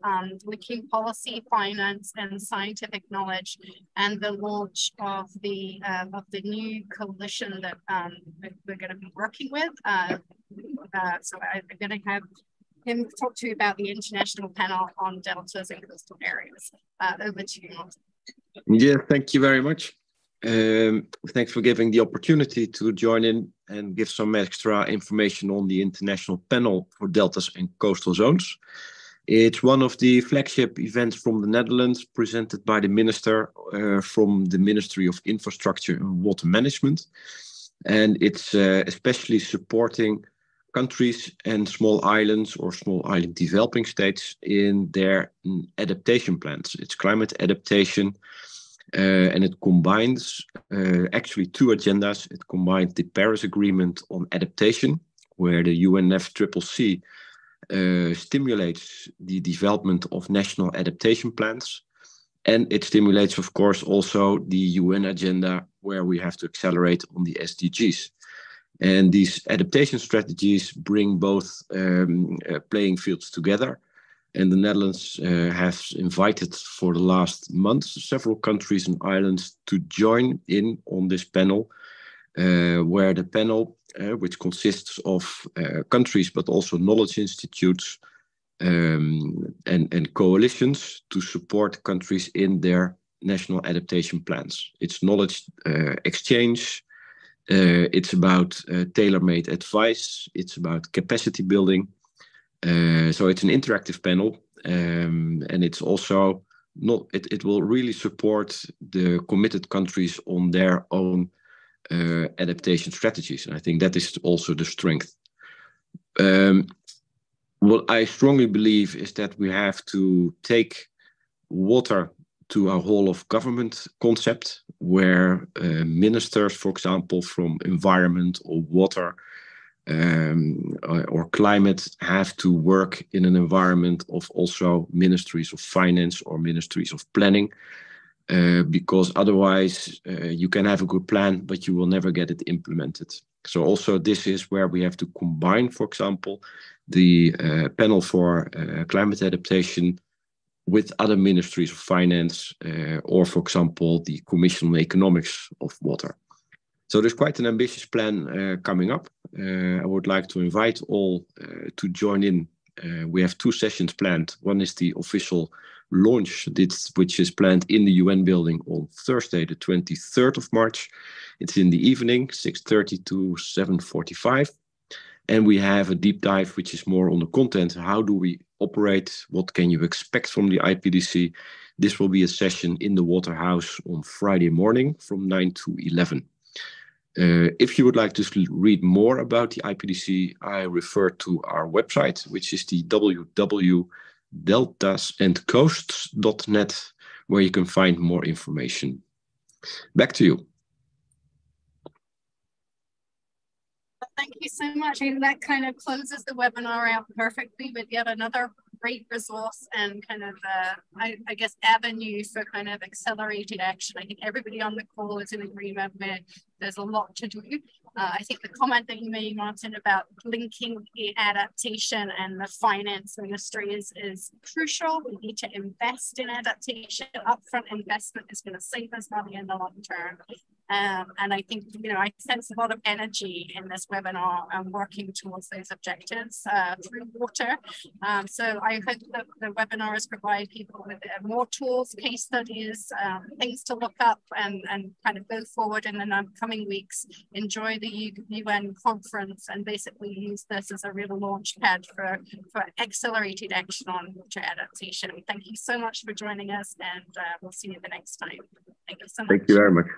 linking policy, finance, and scientific knowledge, and the launch of the new coalition that we're going to be working with. So I'm going to have him talk to you about the International Panel on Deltas and Coastal Areas. Over to you, Martin. Yeah, thank you very much. Thanks for giving the opportunity to join in and give some extra information on the International Panel for Deltas and Coastal Zones. It's one of the flagship events from the Netherlands, presented by the minister from the Ministry of Infrastructure and Water Management. And it's especially supporting countries and small islands or small island developing states in their adaptation plans. It's climate adaptation, and it combines actually two agendas. It combines the Paris Agreement on adaptation, where the UNFCCC stimulates the development of national adaptation plans. And it stimulates, of course, also the UN agenda, where we have to accelerate on the SDGs. And these adaptation strategies bring both playing fields together. And the Netherlands has invited for the last months several countries and islands to join in on this panel, where the panel, which consists of countries but also knowledge institutes and coalitions to support countries in their national adaptation plans. It's knowledge exchange. It's about tailor-made advice. It's about capacity building. So it's an interactive panel, and it's also not. It will really support the committed countries on their own adaptation strategies, and I think that is also the strength. What I strongly believe is that we have to take water to a whole of government concept, where ministers, for example, from environment or water or climate have to work in an environment of also ministries of finance or ministries of planning, because otherwise you can have a good plan, but you will never get it implemented. So also this is where we have to combine, for example, the panel for climate adaptation with other ministries of finance, or, for example, the Commission on Economics of Water. So there's quite an ambitious plan coming up. I would like to invite all to join in. We have two sessions planned. One is the official launch, which is planned in the UN building on Thursday, the 23rd of March. It's in the evening, 6:30 to 7:45. And we have a deep dive, which is more on the content. How do we operate? What can you expect from the IPDC? This will be a session in the Waterhouse on Friday morning from 9 to 11. If you would like to read more about the IPDC, I refer to our website, which is the www.deltasandcoasts.net, where you can find more information. Back to you. Thank you so much. And that kind of closes the webinar out perfectly with yet another great resource and kind of, I guess, avenue for kind of accelerated action. I think everybody on the call is in agreement with there's a lot to do. I think the comment that you made, Martin, about linking the adaptation and the finance ministry is crucial. We need to invest in adaptation. Upfront investment is going to save us money in the long term. And I think, I sense a lot of energy in this webinar and working towards those objectives through water. So I hope that the webinars provide people with more tools, case studies, things to look up and kind of go forward in the coming weeks. Enjoy the UN conference and basically use this as a real launch pad for accelerated action on water adaptation. Thank you so much for joining us, and we'll see you the next time. Thank you so much. Thank you very much.